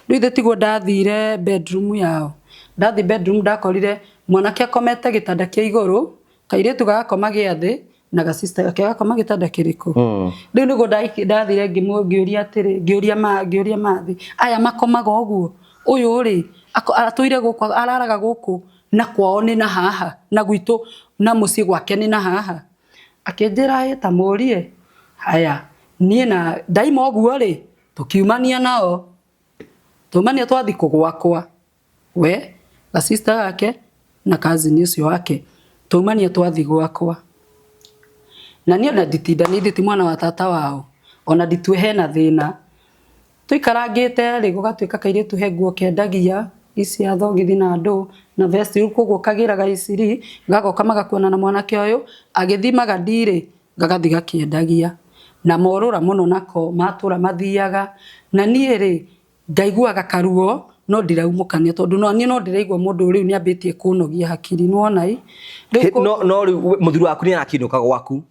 Riu ithetigo ndathire bedroom yao. Ndathi bedroom ndakorire mwanake akomete gitanda kia iguru, kairetu gakoma giathi na ga sister gake gakoma gitanda kiriku. Riu nigo ndathire ngiuria atiri, ngiuria mathi. Aya makomaga uguo. Uyu ri atuire guku araraga guku na kwao ni na haha na gwitu na mucii gwake ni na haha. Akinjira ta murie. Haya, nie na daima uguo ri tukiumania nao. Tumania twathi kugwakwa. We, la sister yake na cousin ucio wake. Tumania twathi gwakwa. Na nie na ditinda ni nditi mwana wa tata wao. Ona nditwe hena thina. Tuikarangite ri gugatuika kairetu he nguo kendagia ici athogithi na ndo na vest ruko kagiraga iciri gagoka magakuona na mwanake uyu agithimaga ndire gagathi gakiendagia na morura muno nako matura mathiaga na nie ri ngaiguaga karuo no ndiraumukania tondu no nie no ndiraigua mundu riu ni ambitie kunogia hakiri nuonai no muthiru waku ni anakinuka gwaku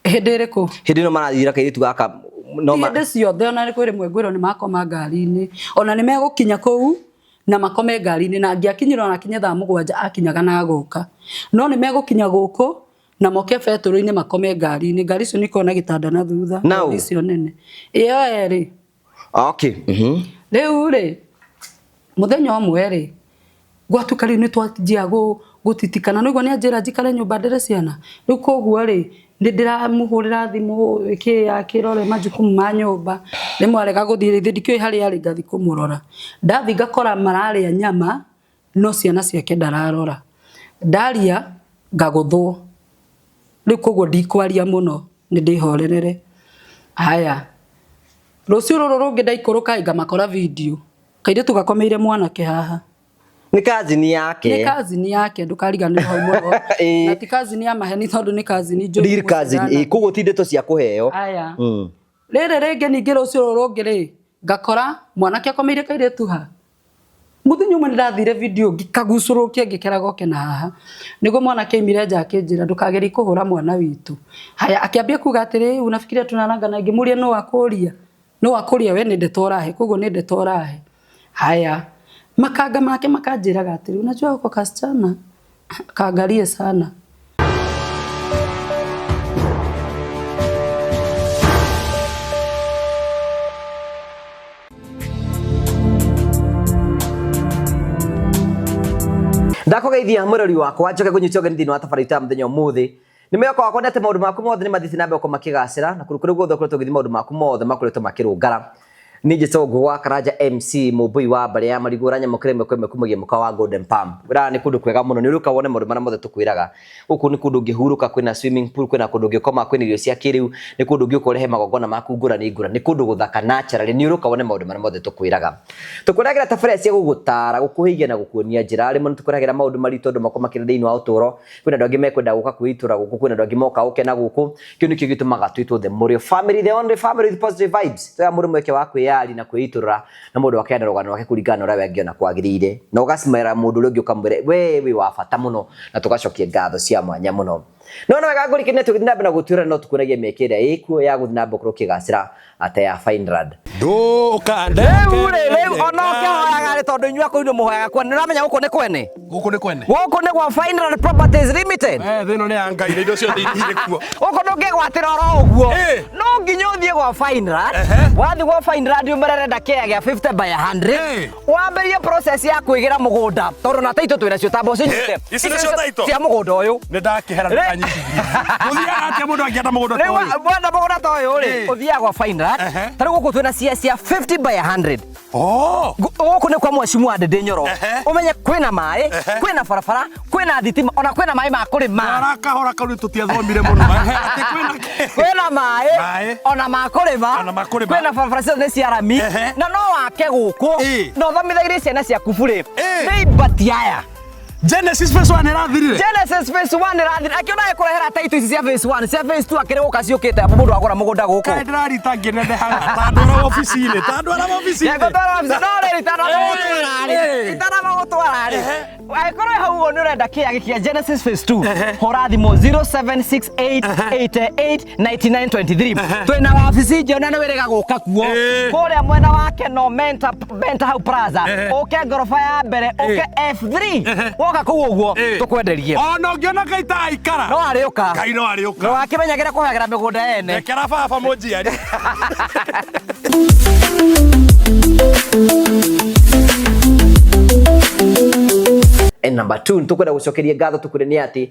hendiriko hindi no marathira kairitu gaka no ma ciothe ona kwire mwengwiro ni makoma ngari-ini ona ni megukinya kuu na makome ngari-ini na ngiakinyira na kinya thaa 7 akinyaga na agoka no ni megukinya guku na moke betoro-ini makome ngari-ini ngari cio nikona gitanda na thutha icio nene iyo eri okay riu ri muthenya umwe ri gwatukari ni twatjia gutitikana no igwa ni anjira njikare nyumba ndere ciana riu koguo ri ndiramuhurira thimu iki akirore majukumu ma nyumba rimwe arega guthire ndikio hari ari ngathi kumurora ndathi ngakora mararia nyama no ciana ciake ndararora ndaria ngaguthwo riu koguo ndikwaria muno ni ndihorerere. Haya, rucio ruru rungi ndaikuruka ngamakora video kairitu gakomeire mwanake haha ni kazini yake. Ni kazini yake ndukariganira hau muno. Na ti kazini ya maheni tondu ni kazini njuru. Ndir kazini kugo tindeto cia kuheo. Aya. Rere rege ningi rucio rungi ri ngakora mwanake akomeire kairetu ha. Muthenya umwe ndathire video ngikagucurukia ngikera goke na haha. Nigo mwanake imire nja akinjira ndukageri kuhura mwana witu. Haya akiambia kuga atiri unafikiria tunarangana ngimuria no wakuria. No wakuria we ni ndetorahe kugo ni ndetorahe. Haya. Makaga make makanjiraga atiri unajua uko kasichana kaangalie sana. Ndakugeithia murori wakwa njoke kunyitioga thini wa tabarita muthenya umuthi nimeyoko wakwa ndete maundu maku mothe ni mathithi nambe uko makigacira na kurukuru guothe kureto githi maundu maku mothe makureto makirungara. Nije Cogwa Karanja MC mubui wa bare ya mariguranya mukreme kweme kumugie muka wa Golden Palm. Wira ni kundu kwega muno ni ruka wone maundu mara mothe tukwiraga. Uku ni kundu ngihuruka kwina swimming pool kwina kundu ngikoma kwina irio cia kiriu ni kundu ngikurehe magogona maku ngura ni kundu guthaka naturally ni ruka wone maundu mara mothe tukwiraga. Tukwiragira tabara cia gugutara gukuhigia na gukuonia njira ari muno tukwiragira maundu mari tondu makomakira thiini wa uturo kwina ndogi mekwenda guka kwitura guku kwina ndogi moka ukena guku kio nikio gitumaga twitu the Murio family, the only family with positive vibes. Toya muri mweke wa kwiyari na kwitura na mundu akenda rogano wake kuringana ura wengiona kwagirire na ugasimera mundu uri ukamwire we wa bata muno na tugacokia ngatho cia mwanya muno no wega ngurikine tugithina bena gutura no tukunagie mekere ikuo ya guthina bokro kigacira ate ya Finrad do kande leu ono ke hoyaga ri tondu nyua kuino muhoyaga kwene niramenya guku ni kwene guku ni gwa Finrad Properties Limited thino ni angaire indo cio thiri kuo guku ndungi gwatira oro uguo no nginya uthie gwa Finrad wathi gwa Finrad umerere ndakea gya 50 by 100 wamberie process ya kuigira mugunda tondu na taito twira cio tambo cinyite icio taito cia mugunda uyu ni ndakihera nyingi uthiaga atia mundu angienda mugunda toyo mwana mugunda toyo ri uthiaga gwa Finrad tari guku twina cia 50 by 100 guku ni kwa mwecimu wa Ndindi Nyoro umenye kwina mai kwina barabara kwina thitima ona kwina mai ma kurima arakahora kauri tutiathomire muno ati kwina mai ona ma kurima kwina barabara cia cia rami na no wake guku no thomithaire ciana cia kuburi ni batiaya Genesis phase 1 irathirire. Genesis phase 1 irathirire. Akiona ekurehera title ici cia phase 1, cia phase 2 akiriuka ciukite apo mundu agura mugunda guku. Kae ndirarita nginende haga. Tandora office-ini. Yego tara office. No ri tara magutwara ri. Aikoro hau wonu renda kia gikia Genesis phase 2. Hora thimo 0768889923. Twina wabici njona ni wiriga guka kuo. Kuria mwena wake no Benta hau Plaza. Oke ngorofa ya mbere, oke F3. Woka kuu uguo tukwenderie. Ona ungiona kaita aikara. No ariuka. Kai no ariuka. No akimenyagira kuhagira migunda ene. Ekera baba munjiari. Number 2 ntukwenda gucokeria ngatho tukurenia ati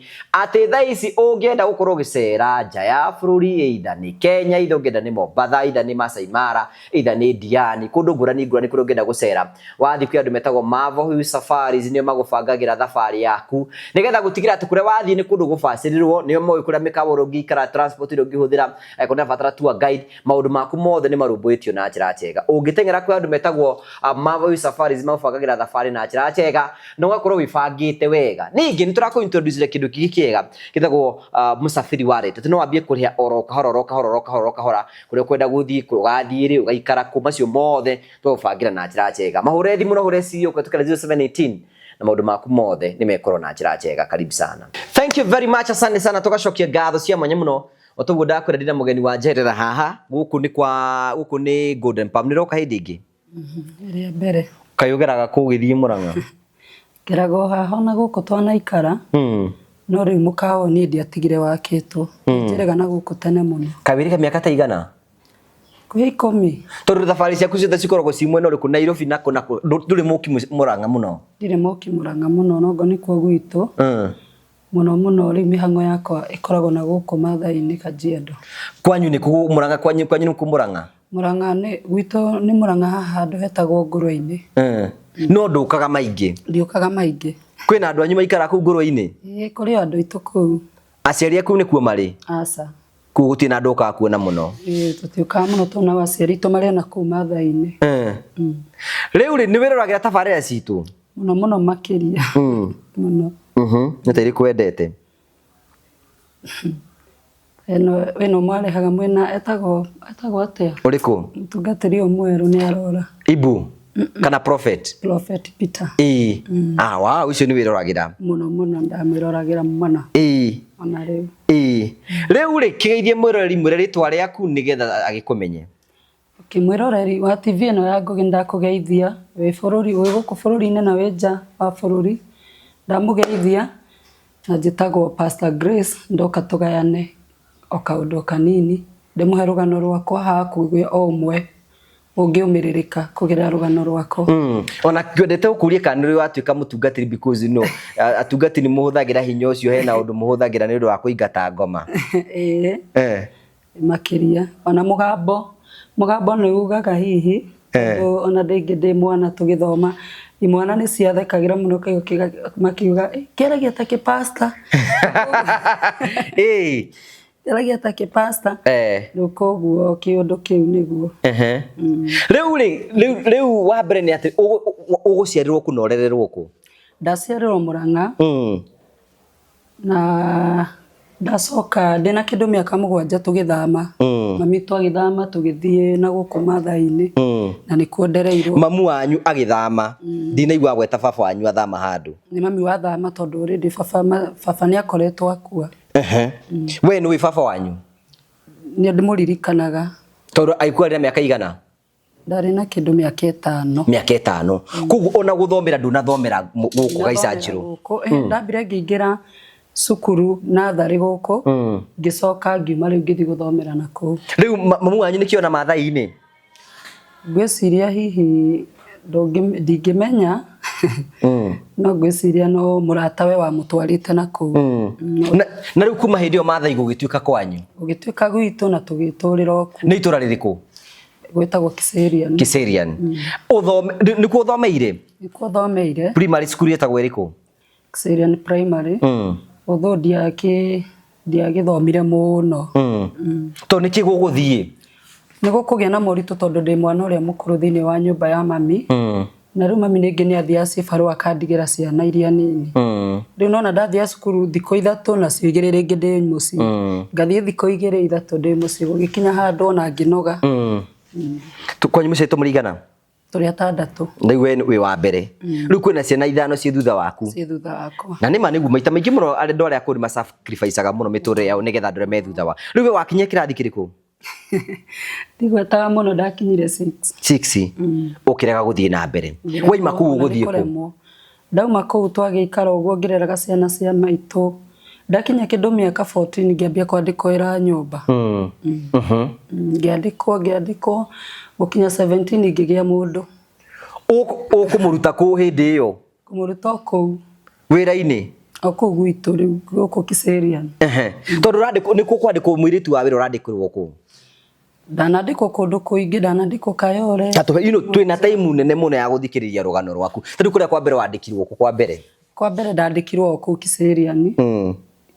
thaa ici ungienda gukorwo gicera nja ya bururi either ni Kenya, either ungienda ni Mombasa, either ni Masai Mara, either ni Diani, kundu ngurani kuria ungienda gucera, wathi kwi andu metagwo Marvel Safaris nio magubangagira thabari yaku nigetha gutigira ati kuria wathi ni kundu gubacirirwo, nio moyo kuria mikaboro ngikara, transport iro ngihuthira, kuna batara tour guide, maundu maku mothe ni marumbuitio na njira njega. Ungitengera kwi andu metagwo Marvel Safaris magubangagira thabari na njira njega, no gakorwo wibangite wega. Ningi niturako introduce kindu kiki kiega kitagwo musafiri wallet. No wambie kuriha oro kahora kuria kwenda guthii kugathii ri ugaikara ku macio mothe tugubangira na njira njega. Mahure thimu no hure CEO kutukira 0718 na maundu maku mothe ni mekorwo na njira njega. Karibu sana. Thank you very much. Asante sana, tugacokia ngatho cia mwanya muno otugu ndakwira ndina mugeni wa njerera haha guku ni Golden Palm. Niroka hindi ingi ria mbere kayugeraga kugithii Murang'a kirago haha na guku twanaikara no riu mukao ni ndiatigire wakitwo njirega na guku tene muno. Kabiri ka miaka ta igana kwi 10 tondu thabari ciaku ciothe cikoragwo ci mwena uriku Nairobi na nduri muki Murang'a muno. Ndire muki Murang'a muno nogo ni kwa gwitu muno ri mihango yakwa ikoragwo na guku Mathai-ini Kajiado. Kwanyu ni ku Murang'a? Kwanyu ni ku Murang'a? Murang'a ni gwitu ni Murang'a haha handu hetagwo Ngurwe-ini. No ndukaga maingi? Ndiukaga maingi. Kwina andu anyu maikara ku Ngurwe-ini? Kuri andu itu kuu. Aciari aku ni kuo mari? Aca. Ku gutina nduka kuona muno? Tutiukaga muno tuna aciari itu mari na ku Mathai-ini. Riu ri ni wiruragira tabarira citu? Muno makiria. Muno. Nitari kwendete? Eno mwarehaga mwena etagwo atia? Uriku? Mutungatiri omweru ni arora. Ibu? Kana Prophet Peter. Wow, ucio ni wiruragira? Muno ndamwiroragira mwana. Ona riu. Riu ri kigeithie mwiroreri mwire ritwa riaku nigetha agikumenye. Mwiroreri wa TV eno ya Ngugi ndakugeithia wi bururi wi guku bururi-ini na wi nja wa bururi, ndamugeithia na njitagwo Pastor Grace ndoka tugayane o kaundu kanini ndimuhe rugano rwakwa hakuigwe o umwe ungiumiririka kugira rugano rwako. Ona kwendete ukurie kanuri watuika mutungatiri because no atungati ni muhuthagira hinya ucio hena undu muhuthagira ni undu wa kuingata ngoma. Makiria ona mugambo ni ugaga hihi ona ndingi ndi mwana tugithoma imwana ni ciathekagira muno makiuga keragia ta ki pastor keragia ta ki pastor nukoguo kiundu kiu niguo. Riu wa mbere ni ati uguciarirwo ku norererwo ku? Ndaciarirwo Murang'a na ndacoka ndina kindu miaka 7 tugithama. Mami twagithama tugithie na guku Mathai-ini na ni kuondereirwo. Mamu wanyu agithama ndinaigwa gweta baba wanyu athama handu? Ni mami wa thama tondu already baba ni akoretwo akua. We ni wi baba wanyu? Ni ndimuririkanaga. Tondu aikua ria miaka igana? Ndari na kindu miaka 5. Miaka 5. Kugu ona guthomera ndunathomera guku Gaicajiro? Ndambire ngiingira sukuru na thari guku ngicoka ngiuma riu ngithi guthomera naku. Riu mamu wanyu ni kiona Mathai-ini? Ngwiciria hihi ndingimenya no ngwiciria no muratawe wa mutwarite naku. Na riu kuma hindi yo Mathai gugituika kwanyu? Gugituika gwitu na tugiturira oku. Ni itura ririku? Gwetagwo Kiserian. Kiserian. Ni ku uthomeire? Ni ku uthomeire. Primary school yetagwo iriku? Kiserian Primary. Although ndiagithomire muno. To niki guguthie? Ni gukugia na moritu tondu ndi mwana uria mukuru thiini wa nyumba ya mami. na rĩu mami ningĩ nĩ athiaga cibarũa akandigĩra ciana iria nini rĩu nona ndathiaga cukuru thikũ 3 na cio 2 rĩngĩ ndĩ mũciĩ ngathiĩ thikũ 2 3 ndĩ mũciĩ gũgĩkinya handũ ona ngĩnoga kwanyu mũciĩ tũmũrigana tũrĩ 6 rĩu we wĩ wa mbere rĩu kwĩna ciana 5 ciĩ thutha waku na nĩ ma nĩguo maita maingĩ mũno andũ arĩa akũrũ masacrificeaga mũno mĩtũrĩre yao nĩgetha andũ arĩa me thutha wa rĩu we wakinyia kĩrathi kĩrĩkũ ndigwetaga mũno ndakinyire 6 ũkĩrega gũthiĩ na mbere waima kũu gũthiĩ kũ ndauma kũu twagĩikara ũguo ngĩreraga ciana cia maitũ ndakinya kĩndũ mĩaka 14 ngĩambia kwandĩkwo wĩra nyũmba ngĩandĩkwo gũkinya 17 ngĩgĩa mũndũ ũkũmũruta kũ hĩndĩ ĩyo kũmũruta kũu wĩra-inĩ kũu gwitũ rĩu gũkũ Kiserian tondũ nĩkũ kwandĩkwo mũirĩtu wa wĩra ũrandĩkĩrwo kũ ndanandĩkwo kũndũ kũingĩ ndanandĩkwo Kayole twĩna time nene mũno ya gũthikĩrĩria rũgano rwaku tondũ kũrĩa kwa mbere wandĩkirwo kũ kwa mbere ndandĩkirwo kũu Kiserian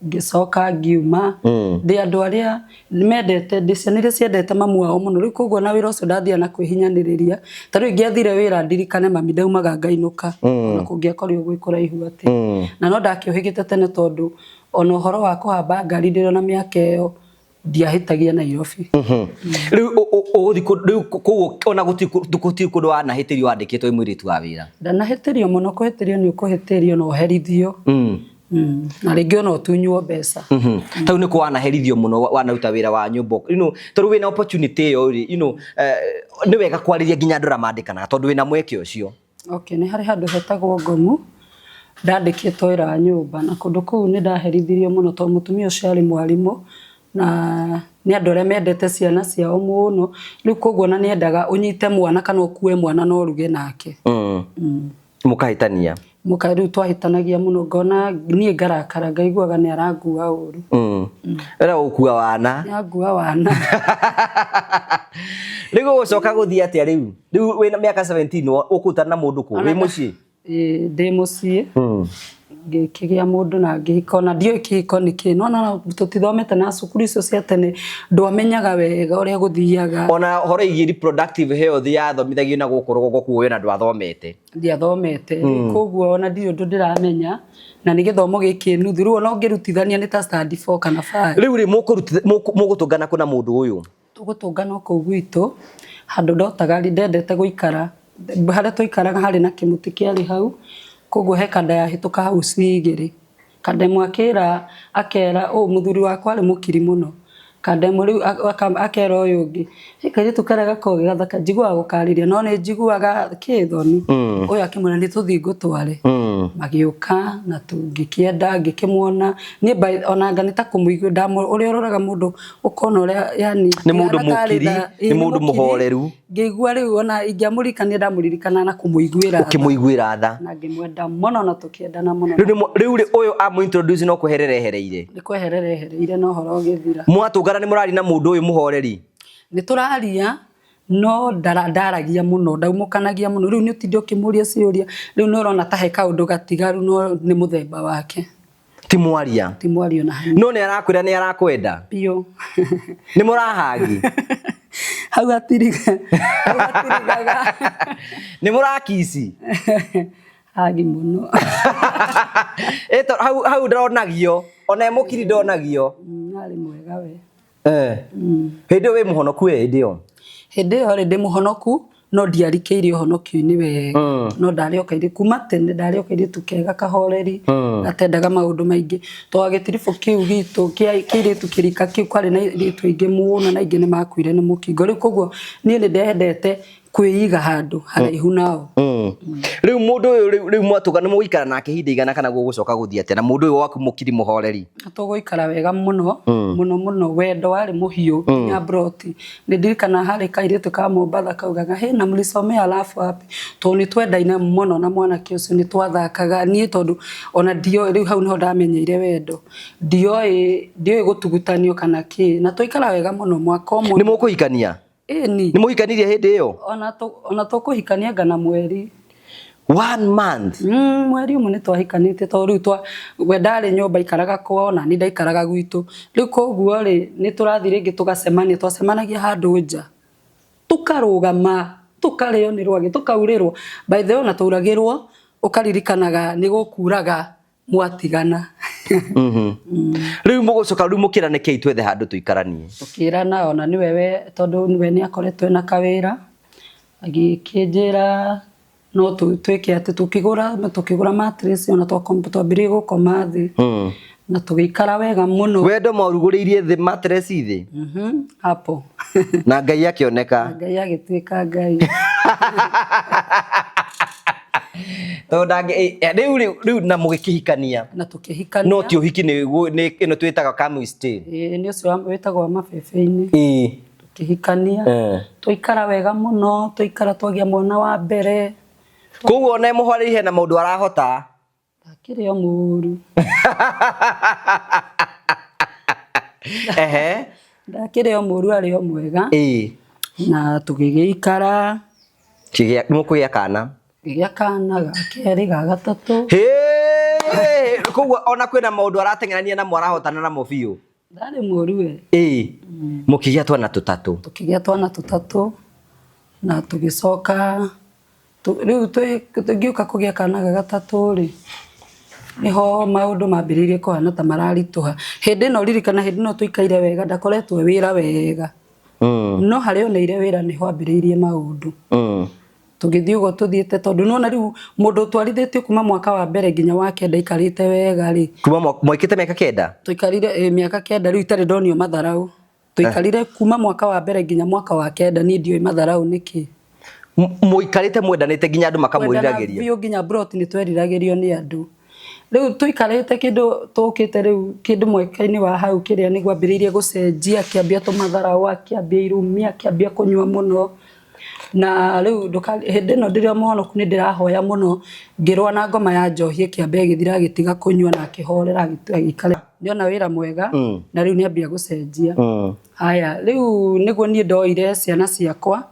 ngĩcoka ngiuma ndĩ andũ arĩa mendete ndĩcianire ciendete mamu wao mũno rĩu koguo na wĩra ũcio ndathia na kwĩhinyanĩrĩria ta rĩu ingĩathire wĩra ndirikane mami ndaumaga ngainũka na kũngĩakorwo gwĩ kũraihu atĩ na no ndakĩũhĩgĩte tene tondũ ona ũhoro wa kũhamba ngari ndĩrĩ na mĩaka ĩyo ndiahĩtagia Nairobi rĩu ũgũthiĩ ona gũtirĩ kũndũ wanahĩtĩrio wandĩkĩtwo mũirĩtu wa wĩra ndanahĩtĩrio mũno kũhĩtĩrio nĩ ũkũhĩtĩrio na ũherithio na rĩngĩ ona ũtunywo mbeca tau nĩkũ wanaherithio mũno wanaruta wĩra wa nyũmba tondũ wĩna opportunity ĩyo nĩ wega kwarĩria nginya andũ arĩa mandĩkanaga tondũ wĩna mweke ũcio nĩ harĩ handũ hetagwo Ngomu ndandĩkĩtwo wĩra wa nyũmba na kũndũ kũu nĩ ndaherithirio mũno tondũ mũtumia ũcio arĩ mwarimũ na nĩ andũ arĩa mendete ciana ciao mũno rĩu koguo na nĩendaga ũnyite mwana kana ũkue mwana na ũruge nake mũkahĩtania rĩu twahĩtanagia mũno ngona niĩ ngarakara ngaiguaga nĩ arangua ũru era ũkua wana nĩangua wana rĩu ũgũcoka gũthiĩ atĩa rĩu wĩna mĩaka 17 ũkũrutana na mũndũ kũ wĩ mũciĩ ndĩ mũciĩ ngĩkĩgĩa mũndũ na ngĩhika ona ndiũĩ kĩhiko nĩkĩ no tũtithomete na cukuru icio cia tene ndwamenyaga wega ũrĩa gũthiaga ona horo igi reproductive health yathomithagio na gũkũ rũgongo kuo wĩna ndwathomete ndiathomete koguo ona ndiũ ndũ ndĩramenya na nĩ gĩthomo gĩkĩ nuthu rĩu ona ũngĩrutithania nĩ ta study 4 kana 5 rĩu mũgũtũngana kũ na mũndũ ũyũ tũgũtũngana kũu gwitũ handũ ndotaga ndendete gũikara harĩa tũikaraga harĩ na kĩmũtĩ kĩarĩ hau koguo he kanda yahĩtũka hau cigĩrĩ kanda ĩmwe akera mũthuri wakwa arĩ mũkiri mũno kanda ĩmwe rĩu akera ũyũ ũngĩ kairĩtu karĩa gakoragwo gathaka njiguaga gũkarĩria no nĩ njiguaga kĩthoni ũyũ akĩmwĩra nĩ tũthiĩ ngũtware magĩũka na tũngĩkĩenda ngĩkĩmuona niĩ ona anga nĩ ta kũmũigua ũrĩa ũroraga mũndũ ũkona ũrĩa yani nĩ mũndũ mũkiri nĩ mũndũ mũhoreru ngĩigua rĩu ona ingĩamũririkania ndamũririkana na kũmũiguĩra tha na ngĩmwenda mũno na tũkĩendana mũno rĩu ũyũ amũintroduce no kweherera ehereire nĩ kweherera ehereire no horo gĩthira mwatũngana nĩ mũrari na mũndũ ũyũ mũhoreri nĩ tũraria no ndaragia mũno ndaumũkanagia mũno rĩu nĩ ũtinde ũkĩmũria ciũria rĩu nĩ ũrona ta he kaũndũ gatigaru no nĩ mũthemba wake ti mwaria na hanini no nĩ arakwĩra nĩ arakwenda biũ nĩ mũrahagi hau atirigaga nĩ mũrakici hagi mũno hau ndonagio ona mũkiri ndonagio arĩ mwega we hĩndĩ ĩyo wĩ mũhonoku hĩndĩ ĩyo rĩ ndĩ mũhonoku no ndiarikĩirie ũhonokio-inĩ wega no ndarĩ okaire kuma tene ndarĩ okaire tukega kahoreri gatendaga maũndũ maingĩ to agĩtiribũ kĩu gitũ kĩirĩtu kĩrika kĩu kwarĩ na airĩtu aingĩ mũno na aingĩ nĩ makuire nĩ mũkingo rĩu koguo niĩ nĩ ndendete kwĩiga handũ haraihu nao rĩu mũndũ ũyũ rĩu mwatũngana nĩ mũgũikara nake ihinda igana kana gũgũcoka gũthiĩ atĩa na mũndũ ũyũ waku mũkiri mũhoreri tũgũikara wega mũno wendo warĩ mũhiũ nginya broti nĩ ndirikana harĩ kairĩtu ka Mombatha kaugaga hena mlisomea alafu wapi to nĩ twendaine mũno na mwanake ũcio nĩ twathakaga niĩ tondũ ona ndio rĩu hau niho ndamenyeire wendo ndioĩ gũtugutanio kana kĩ na tũikara wega mũno mwaka ũmwe nĩ mũkũhikania nĩ mũhikanirie hĩndĩ ĩyo ona tũkũhikania ngana mweri 1 month mweri ũmwe nĩ twahikanĩte to rĩu we ndarĩ nyũmba ikaraga kwao na niĩ ndaikaraga gwitũ rĩu koguo rĩ nĩ tũrathiĩ rĩngĩ tũgacemania twacemanagia handũ nja tũkarũgama tukareo ni rwagi tukaurirwo by the way na tuuragirwo ukaririkanaga ni gukuraga mwatigana riu mugucoka riu mukirane ke itwethe handu tuikaranie tukirana ona ni wewe tondu ni we ni akoretwe na kawira agikinjira no twike ati tukigura mattress ona twambire gukoma thi na tugikara wega muno wendo mauruguriirie the mattress thi hapo na Ngai akioneka Ngai agitwika Ngai tondange riu na mugikihikania na tukihikania no ti uhiki ni ino twitaga chemistry ni ucio wetagwo mabebe-ini tukihikania tuikara wega muno tuikara twagia mwana wa mbere koguo ona muhwarihe na mundu arahota akiri o muru ndakiri o muru ari o mwega na tugigikara kigia mukugia kana gigia kana gakeri ga gatatu koguo ona kwina maundu arateng'erania na mwarahotana na mobio ndari muru we mukigia twana tutatu tukigia twana tutatu na tugicoka riu tugiuka kugia kana ga gatatu ri niho maundu mambiririe kuhana ta mararituha hindi no ririkana hindi no tuikaire wega ndakoretwe wira wega no hario neire wira niho ambiririe maundu tugithiugo tuthiete tondu nona riu mundu twarithetio kuma mwaka wa mbere nginya wa kenda ikarite wega ri kuma mwikite miaka kenda tuikarire miaka kenda riu itari donio matharau tuikarire kuma mwaka wa mbere nginya mwaka wa kenda ni ndio matharau niki muikarite mwendanite nginya andu makamwiriragiria biu nginya brot ni tweriragĩrio ni andu riu tuikarite kindu tukite riu kindu mweka-ini wa hau kiria ni gwambiririe gucenjia kiambia tumatharau akiambia irumia kiambia kunyua muno na riu hindi no ndirio muhonoku ni ndirahoya muno ngirwa na ngoma ya njohi kiambia githira gitiga kunyua na kihorera gikare ndiona wira mwega na riu niambia gucenjia haya riu niguo ni ndoire ciana ciakwa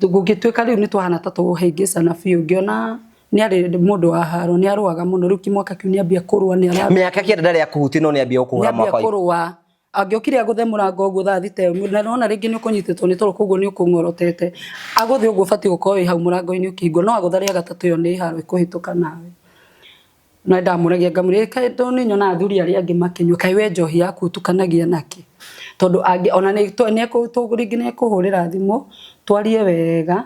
gugitwika riu ni twahana ta tuhingicana biu ngiona ni ari mundu wa haro ni aruaga muno riu kimwaka kiu ni ambia kurua ni ara miaka kenda ndari akuhuti no ni ambia kuhura mwaka ni kurua agiokire aguthe murango ugu tha thite na nona ringi ni ukunyititwo ni toro koguo ni ukungorotete aguthe ugu fati gukorwo hau murango-ini ukihingo no agutharia gatatu yo ni haro ikuhituka nawe na ndamuragia ngamuri kaito ni nyona athuri aria angi makinywa kai we njohi yaku tukanagia naki tondu ona ni ekuringi ni ekuhurira thimu twarie wega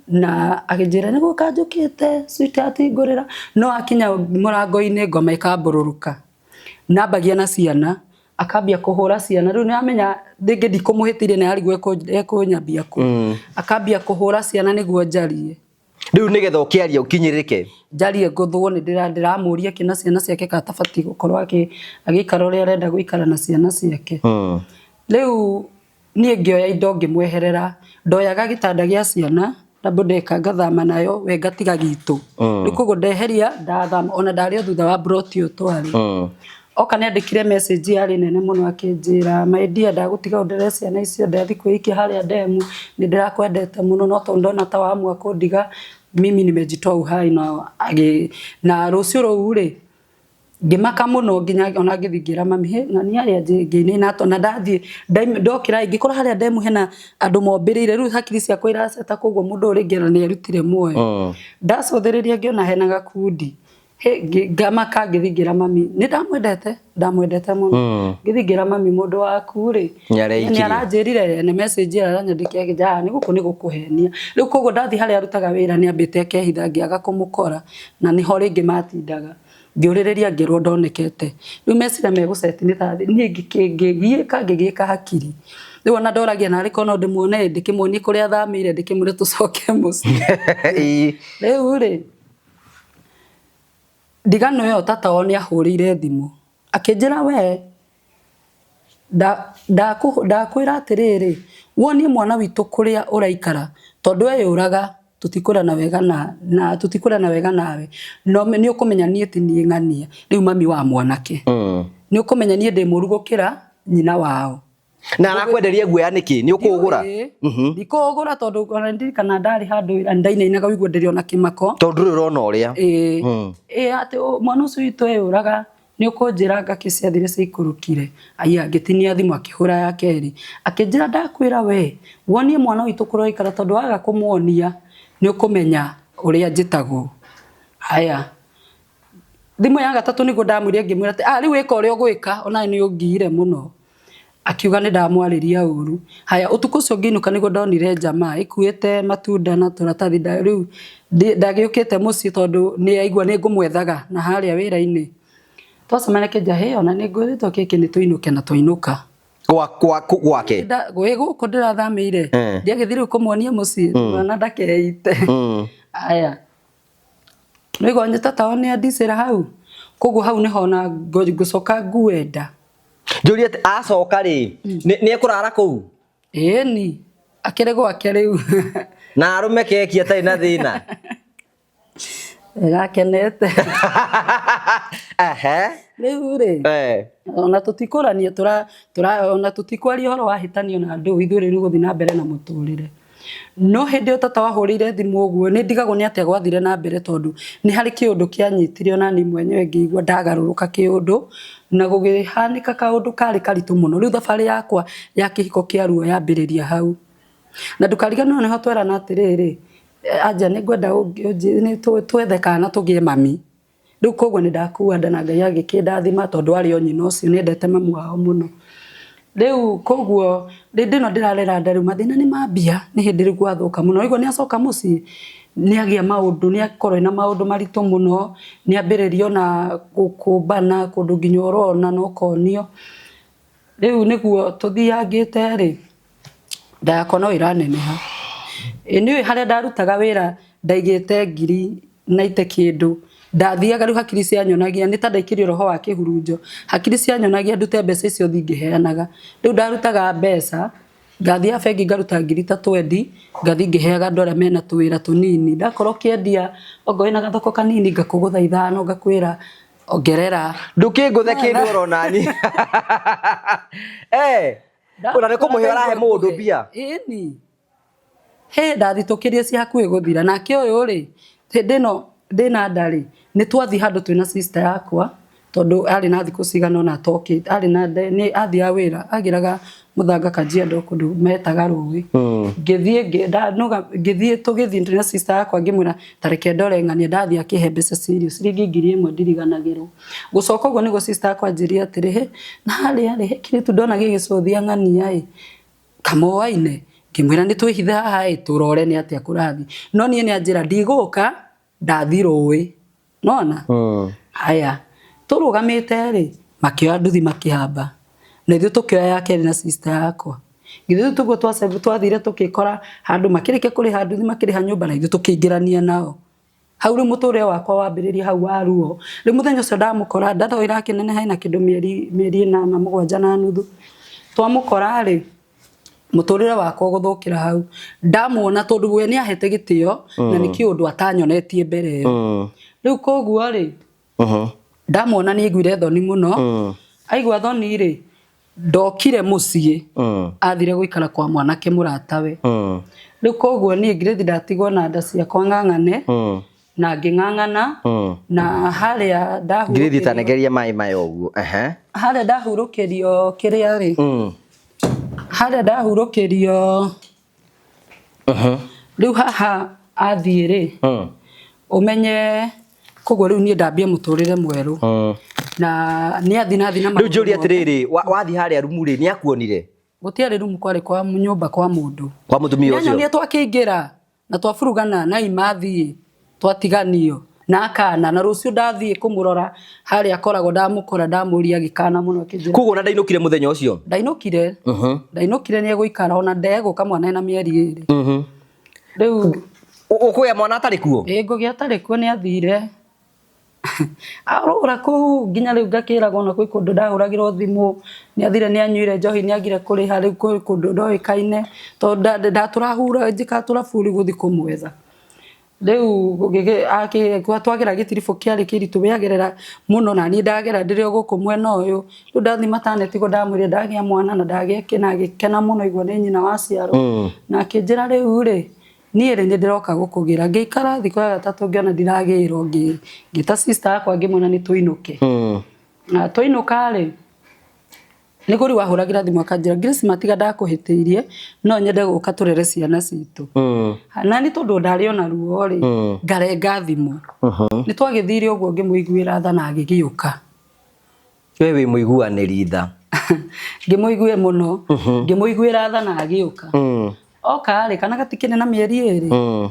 na akijira ni gukanjukite sweetheart ngurira no akinya murango-ini ngoma ikambururuka nambagia na ciana akambia kuhura ciana riu niamenya ndingi ndikumuhitirie na arigwe ekunyambia ku akambia kuhura ciana niguo njarie riu nigetha ukiaria ukinyirike njarie nguthwo ni ndiramuria kina ciana ciake ka tabati gukorwa agikara uria arenda guikara na ciana ciake riu nie ngioya indo ngimweherera ndoyaga gitanda gia ciana ndabodeka ngathama nayo we ngatiga gitu rikugo ndeheria ndathama ona ndari thutha wa brotio twari oka ni andikire message yari nene muno akinjira my dear ndagutiga ndere ciana icio ndathi kwiki haria demu ni ndirakwendete muno no tondu ndona ta wa mwaka ndiga mimi nimejitoa uhai na rucio ruu ri ngimaka muno nginya ona ngithingira mami na ni aria ngini na to na ndathi ndokira ingikora haria demu hena andu mombirire riu hakiri ciakwa iraceta koguo mundu uri ngera ni arutire muoyo ndacothiriria ngiona hena gakundi ngamaka ngithingira mami ni ndamwendete muno ngithingira mami mundu waku ri ni aranjirire ne message aranyandikia kijana ni guku ni gukuhenia riu koguo ndathi haria arutaga wira ni ambite akehitha ngiaga kumukora na ni ho ringi matindaga ngiuririria ngirwo ndonekete riu mecira meguceti ni tathi ni ngigieka hakiri riu ona ndoragia na riko no ndimuone ndikimwonie kuria thamire ndikimure tucoke muci riu ri ndigano yo tata oni ahurire thimu akinjira we ndakwira atiriri wonie mwana witu kuria uraikara tondu eyuraga tutikurana wega na tutikurana wega nawe no ni ukumenya nie ti nie ng'ania riu mami wa mwanake ni ukumenya nie ndi murugukira nyina wao na arakwenderia nguo ya niki ni ukugura ndikugura tondu ona ndirikana ndari handu ndainainaga wigwo ndirio na kimako tondu urona uria ati mwana ucio witu eyuraga nĩ ũkũnjĩra ngakĩ ciathire cikurukire aya ngĩtinia thimũ akĩhũra ya keri akĩnjĩra ndakwĩra we wonie mwana witũ kũrĩa ikara tondũ waga kũmuonia nĩ ũkũmenya ũrĩa njĩtagwo aya thimũ ya gatatũ nĩguo ndamwĩrire ngĩmwĩra atĩ rĩu wĩka ũrĩa ũgwĩka ona nĩ ũngiire mũno akiuga nĩ ndamwarĩria ũru haya ũtukũ ũcio ngĩinũka nĩguo ndonire jamaa ĩkuĩte matunda na tũratathi rĩu ndagĩũkĩte mũciĩ tondũ nĩ aigua nĩ ngũmwethaga na harĩa wĩra-inĩ twacemania kĩnja he ona nĩ ngwĩrĩtwo kĩkĩ nĩ tũinũke na twainũka gwake gũkũ ndĩrathamĩire ndiagĩthire kũmuonia mũciĩ mwana ndakeite aya nĩguo nyĩtata nĩ andicĩra hau koguo hau nĩho na ngũcoka nguenda njũrie acoka rĩ nĩ ekũrara kũu ĩni akĩrĩ gwake rĩu na arũme keki atarĩ na thĩna gakenete rĩu rĩ ona tũtikũrania ona tũtikwaria ũhoro wa hĩtanio na andũ ithuĩ rĩu gũthiĩ na mbere na mũtũrĩre no hĩndĩ ĩyo tata wahũrĩire thimũ ũguo nĩ ndigagwo nĩ atĩa gwathire na mbere tondũ nĩ harĩ kĩũndũ kĩanyitire ona niĩ mwenyewe ngĩigua ndagarũrũka kĩũndũ na gũgĩhanĩka kaũndũ karĩ karitũ mũno rĩu thabarĩ yakwa ya kĩhiko kĩa ruo yambĩrĩria hau na ndũkariganĩrwo nĩho twerana atĩrĩrĩ anja nĩ ngwenda twethe kana tũgĩe mami rĩu koguo nĩ ndakua nda na Ngai agĩkĩndathima tondũ arĩ o nyina ũcio nĩendete mamu wao mũno rĩu koguo ndĩno ndĩrarera nda rĩu mathĩna nĩ mambia nĩ hĩndĩ rĩu gwathũka mũno rĩu nĩ acoka mũciĩ nĩ agĩa maũndũ nĩ akorwo na maũndũ maritũ mũno nĩ ambĩrĩrio na gũkũmbana kũndũ nginya ũrona no konio rĩu nĩguo tũthiangĩte rĩ nda yakwa no ĩraneneha nĩ harĩa ndarutaga wĩra ndaigĩte ngiri na ite kĩndũ ndathiaga rĩu hakiri cianyonagia nĩ ta ndaikĩrio roho wa kĩhurunjo hakiri cianyonagia ndute mbeca icio thingĩheanaga rĩu ndarutaga mbeca ngathiĩ bengi ngaruta ngiri ta 20 ngathiĩ ngĩheaga andũ arĩa mena tũwĩra tũnini ndakorwo kĩendia ongo ĩna gathoko kanini ngakũgũtha ithano ngakwĩra ongerera ndũkĩngũthe kĩndũ orona ni ona nĩ kũmũhe arahe mũndũ mbia ĩni ndathitũkĩrie cia hakuhĩ gũthira nake ũyũ rĩ hĩndĩ ĩno ndĩna ndarĩ nĩ twathi handũ twĩna sister yakwa tondũ arĩ na thikũ cigana ona atokĩte arĩ na nĩ athiaga wĩra agĩraga Mũthanga Kajiado kũndũ metaga rũĩ ngĩthiĩ tũgĩthiĩ na sister yakwa ngĩmwĩra tareke ndore ng'ania ndathiĩ akĩhe mbeca serious ciringi 1000 ndiriganagĩrwo gũcoka ũguo nĩguo sister yakwa anjĩrire atĩrĩ na harĩ kĩrĩtu ndona gĩgĩcũthia ng'ania kamoaine ngĩmwĩra nĩ twĩhithe haha tũrore nĩ atĩa kũrathi no niĩ nĩ anjĩra ndigũka ndathi rũĩ nona haya tũrũgamĩte rĩ makĩoya nduthi makĩhamba na ithuĩ tũkĩoya ya kerĩ na sister yakwa ithuĩ tũguo twathire tũkĩkora handũ makĩrĩkia kũrĩha nduthi makĩrĩha nyũmba na ithuĩ tũkĩingĩrania nao hau rĩu mũtũrĩre wakwa wambĩrĩria hau wa ruo rĩu mũthenya ũcio ndamũkora ndatho ĩrakĩneneha na kĩndũ mĩeri 7 na nuthu twamũkora rĩ mũtũrĩre wakwa gũthũkĩra hau ndamuona tondũ we nĩ ahete gĩtĩo na nĩ kĩũndũ atanyonetie mbere ĩyo rĩu koguo rĩ ndamuona nĩ aiguire thoni mũno aigua thoni rĩ ndokire mũciĩ athire gũikara kwa mwanake mũratawe rĩu koguo niĩ ngirĩthi ndatigwo na nda ciakwa ng'ang'ane na ngĩng'ang'ana na harĩa ngirĩthi tanegeria maĩ maya ũguo harĩa ndahurũkĩrio kĩrĩa rĩ harĩa ndahurũkĩrio rĩu haha athiĩ rĩ ũmenye koguo rĩu niĩ ndambia mũtũrĩre mwerũ na nĩ athi na rĩu njũria atĩrĩrĩ wathiĩ harĩa rumu rĩ nĩ akuonire gũtiarĩ rumu kwarĩ kwa nyũmba kwa mũndũ kwa mũtumia ũcio nĩanyonire twakĩingĩra na twafurugana na imathiĩ twatiganio na akana na rũciũ ndathiĩ kũmũrora harĩa akoragwo ndamũkora ndamũria gĩkana mũno kĩnjĩra koguo na ndainũkire mũthenya ũcio ndainũkire nĩ egũikara ona ndegũka mwana ena mĩeri 2 rĩu ũkũgĩa mwana atarĩ kuo ngũgĩa atarĩ kuo nĩ athire arora kũu nginya rĩu ngakĩragwo na kwĩ kũndũ ndahũragĩrwo thimũ nĩ athire nĩ anyuire njohi nĩ agire kũrĩha rĩu kũndũ ndoĩkaine tondũ ndatũrahura njĩkatũra buri gũthi kũmwetha rĩu twagera gĩtiribũ kĩarĩ kĩritũ wĩagerera mũno na niĩ ndagera ndĩrĩ o gũkũ mwena ũyũ rĩu ndathi matanetigo ndamwĩrire ndagĩa mwana na ngĩkena mũno igua nĩ nyina wa ciaro na akĩnjĩra rĩu rĩ niĩ rĩ nĩ ndĩroka gũkũgĩra ngĩikara thikũ ya gatatũ ngĩona ndiragĩrwo ngĩta sister yakwa ngĩmwona nĩ tũinũke Twainũka rĩ nĩ kũrĩ wahũragĩra thimũ akanjĩra Grace matiga ndakuhĩtĩirie no nyende gũka tũrere ciana citũ. Na nĩ tondũ ndarĩ ona ruo rĩ ngarenga thimũ. Nĩ twagĩthire ũguo ngĩmũiguĩra tha na agĩgĩũka. We wĩ mũiguanĩri tha. Ngĩmũiguĩ mũno ngĩmũiguĩra tha na agĩũka. Oka rĩ kana gatikĩne na mĩeri ĩrĩ.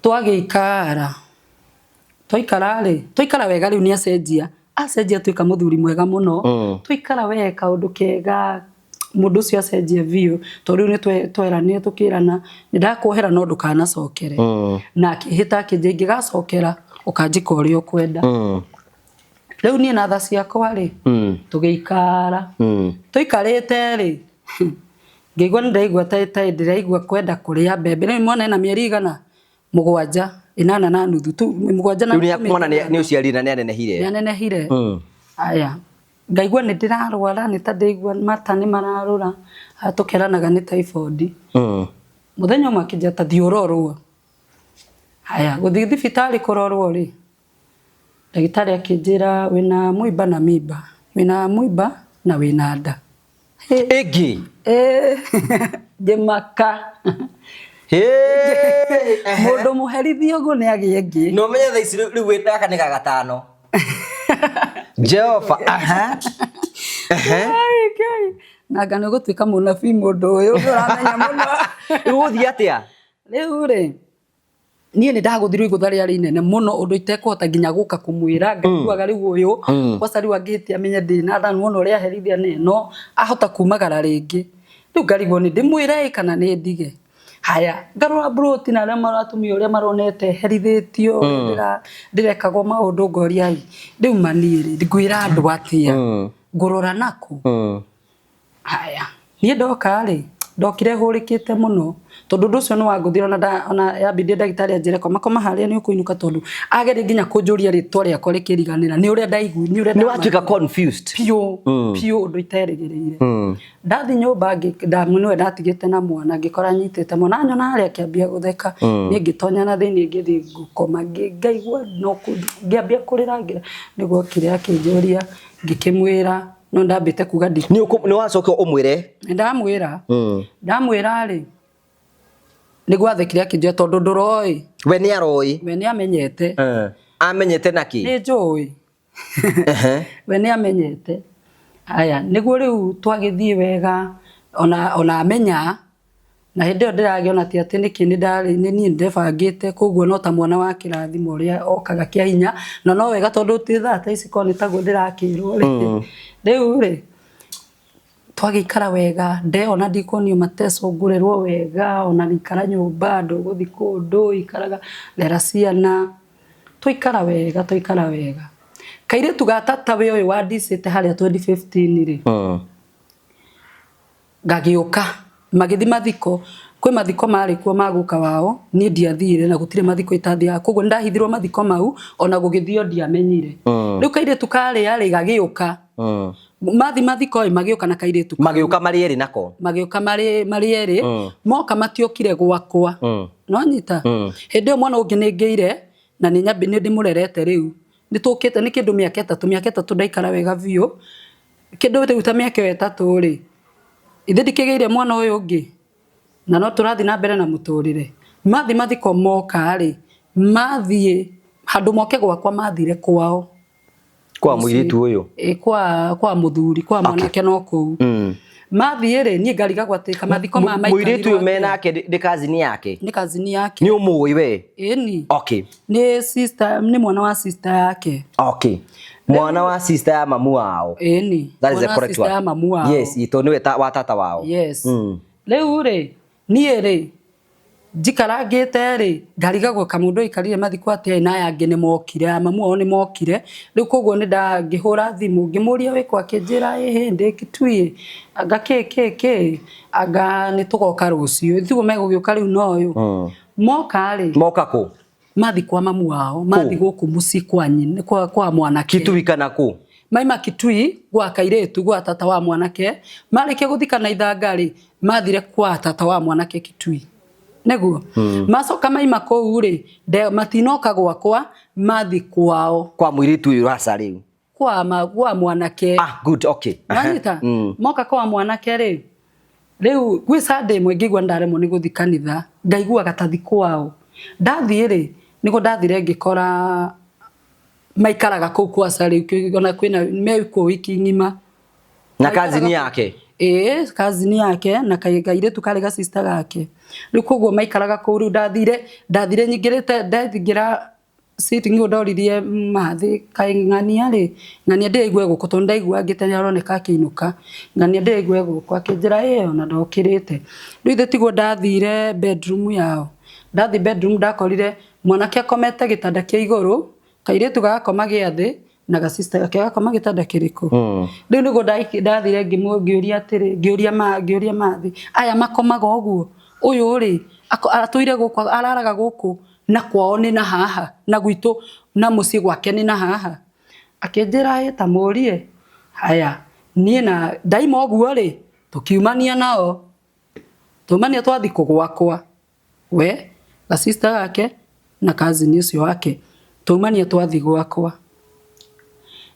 Twagĩikara. Twaikara wega rĩu nĩ acenjia tuĩka mũthuri mwega mũno. Twaikara wega kaũndũ kega mũndũ ũcio acenjia biũ tondũ rĩu nĩ tweranire tũkĩrana nĩ ndakuohera no ndũkanacokere. Na akĩhĩta akĩnjĩ ingĩgacokera ũkanjĩka ũrĩa ũkwenda. Rĩu niĩ na tha ciakwa rĩ tũgĩikara. Tũikarĩte rĩ ngĩigua nĩ ndaigua ta ndĩraigua kwenda kũrĩa mbembe. Rĩu mwana ena mĩeri igana 7 8 na nuthu tu 7 na nuthu. Mwana nĩ ũciari na nĩ anenehire. Nĩ anenehire. Aya ngaigua nĩ ndĩrarwara nĩ ta ndaigua mata nĩ mararũra. Tũkeranaga nĩ typhoid. Mũthenya ũmwe akĩnjĩra ta thiĩ ũrorwo. Aya gũthiĩ thibitarĩ kũrorwo rĩ ndagĩtarĩ akĩnjĩra wĩna mũimba na mimba. Wĩna mũimba na wĩna nda. Ĩngĩ. Ngĩmaka. Mũndũ mũherithio ũguo nĩ agĩe ngĩ. No menye tha ici rĩu wĩtaka nĩ gagatano. Jehova. Na ngano gũtuĩka mũnabii mũndũ ũyũ ũramenya mũno. Ũgũthiĩ atĩa? Rĩu rĩ niĩ nĩ ndagũthirwo igũtha rĩarĩ inene mũno ũndũ itekũhota nginya gũka kũmwĩra. Ngaiguaga rĩu ũyũ kwaca rĩu angĩhĩtia amenye ndĩna tha muno ũrĩa aherithia nĩ no ahota kumagara rĩngĩ. Rĩu ngarigwo nĩ ndĩmwĩre kana nĩ ndige. Haya ngarora broti na arĩa maratumia ũrĩa maronete herithĩtio ndĩrekagwo maũndũ ngoria rĩu maniĩ ngwĩra andũ atĩa ngũrora naku. Haya niĩ ndoka rĩ ndokire hũrĩkĩte mũno tondũ ũndũ ũcio nĩ wangũthira ona yambindie ndagĩtarĩ anjĩre koma harĩa nĩ ũkũinũka tondũ ageria nginya kũnjũria rĩtwa rĩakwa rĩkĩriganĩra nĩ ũrĩa ndaigua nĩ ũrĩa nĩ watuĩka confused piũ ũndũ iterĩgĩrĩire. Ndathi nyũmba nĩwe ndatigĩte na mwana ngĩkora nyitĩte mwana anyona harĩa akĩambia gũtheka. Niĩ ngĩtonya na thĩinĩ ngĩthiĩ ngũkoma ngaigua no ngĩambia kũrĩra nĩguo kĩrĩa akĩnjũria ngĩkĩmwĩra no ndambĩte kuga nĩ wacoka ũmwĩre. Ndamwĩra rĩ nĩguo athekire akĩnjũria tondũ ndũroĩ. We nĩ aroĩ. We nĩ amenyete. Amenyete nakĩ? Nĩ njũĩ. We nĩ amenyete. Aya nĩguo rĩu twagĩthiĩ wega ona amenya na hĩndĩ ĩyo ndĩragĩona atĩ nĩkĩ nĩ niĩ ndebangĩte koguo no ta mwana wa kĩrathimo ũrĩa okaga kĩa hinya na no wega tondũ ti thaa ta ici korwo nĩ taguo ndĩrakĩrwo rĩu rĩ twagĩikara wega ona ndikuonio mateso ngũrerwo wega ona nikara nyũmba ndũgũthi kũndũ ikaraga ndera ciana tũikara wega kairĩtu gatata we ũyũ wandicĩte harĩa 2015 rĩ ngagĩũka magĩthi mathiko kwĩ mathiko marĩ kuo magũka wao niĩ ndiathire na gũtirĩ mathiko itathiaga koguo ndahithirwo mathiko mau ona gũgĩthio ndiamenyire. Rĩu kairĩtu karĩa gagĩũka mathi mathiko magĩũka na kairĩtu magĩũka marĩ erĩ nako magĩũka marĩ erĩ moka matiokire gwakwa no nyita hĩndĩ ĩyo mwana ũngĩ nĩngĩire na nĩ ndĩmũrerete rĩu nĩ tũkĩte nĩ kĩndũ mĩaka 3 ndaikara wega biũ kĩndũ rĩu ta mĩaka 3 rĩ ithe ndikĩgĩire mwana ũyũ ũngĩ na no tũrathi na mbere na mũtũrĩre mathi mathiko moka rĩ mathiĩ handũ moke gwakwa mathire kwao kwa mũirĩtu ũyũ kwa mũthuri kwa mwanake no kũu mathiĩ rĩ niĩ ngarigagwo atĩ mathiko ma maitũ mũirĩtu ũyũ menake nĩ kazini yake nĩ ũmũĩ we ĩni okay nĩ sister nĩ mwana wa sister yake okay mwana wa sister ya mamu wao ĩni that is the correct one ya mamu wao yes ito niwe wa tata wao yes rĩu rĩ niĩ rĩ njikarangĩte rĩ ngarigagwo kamũndũ ikarire mathiko atĩ na aya angĩ nĩ mokire mamu wao nĩ mokire rĩu koguo nĩ ndangĩhũra thimũ ngĩmũria wĩkwa akĩnjĩra ndĩ Kitui anga anga nĩ tũgoka rũciũ thiguo megũgĩũka rĩu no ũyũ moka rĩ moka kũ mathi kwa mamu wao mathi gũkũ mũciĩ kwa nyina kwa mwanake Kitui kana kũ maima Kitui gwa kairĩtu gwa tata wa mwanake marĩkia gũthikana ithanga rĩ mathire kwa tata wa mwanake Kitui neguo macoka maima kũu rĩ matinoka gwakwa mathi kwao kwa mũirĩtu ũyũ raca rĩu kwa mwanake. Good, okay. Nanyita moka kwa mwanake ri riu gwi Sunday mwe ngigwa ndaremwo ni guthi kanitha ngaigua gatathi kwao ndathie ri nigo ndathire ngikora maikaraga kuu kwa sari ona kwina meko wiki ngima na kazini yake kazini yake na kaire tukarega sister gake riu koguo maikaraga kuu riu ndathire nyingirite ndathingira sitting udoririe mathi kai ngania ri ngania ndigwe guko to ndaigua ngitenya aroneka akinuka ngania ndigwe guko akinjira na ndokirite riu ithe tigwo ndathire bedroom yao ndathi bedroom ndakorire mwanake akomete gitanda kia iguru kaire tugakoma giathi na ga sister gake gakoma gitanda kiriku riu nigo ndathire ngioria atiri ngioria mathi aya makomaga uguo uyu ri atuire guko araraga guku na kwao ni na haha na gwitu na muci gwake ni na haha akinjira ta murie haya nie na daima oguo ri tukiumania nao tumania twathi kugwakwa we la sister yake na cousin ucio wake tumania twathi gwakwa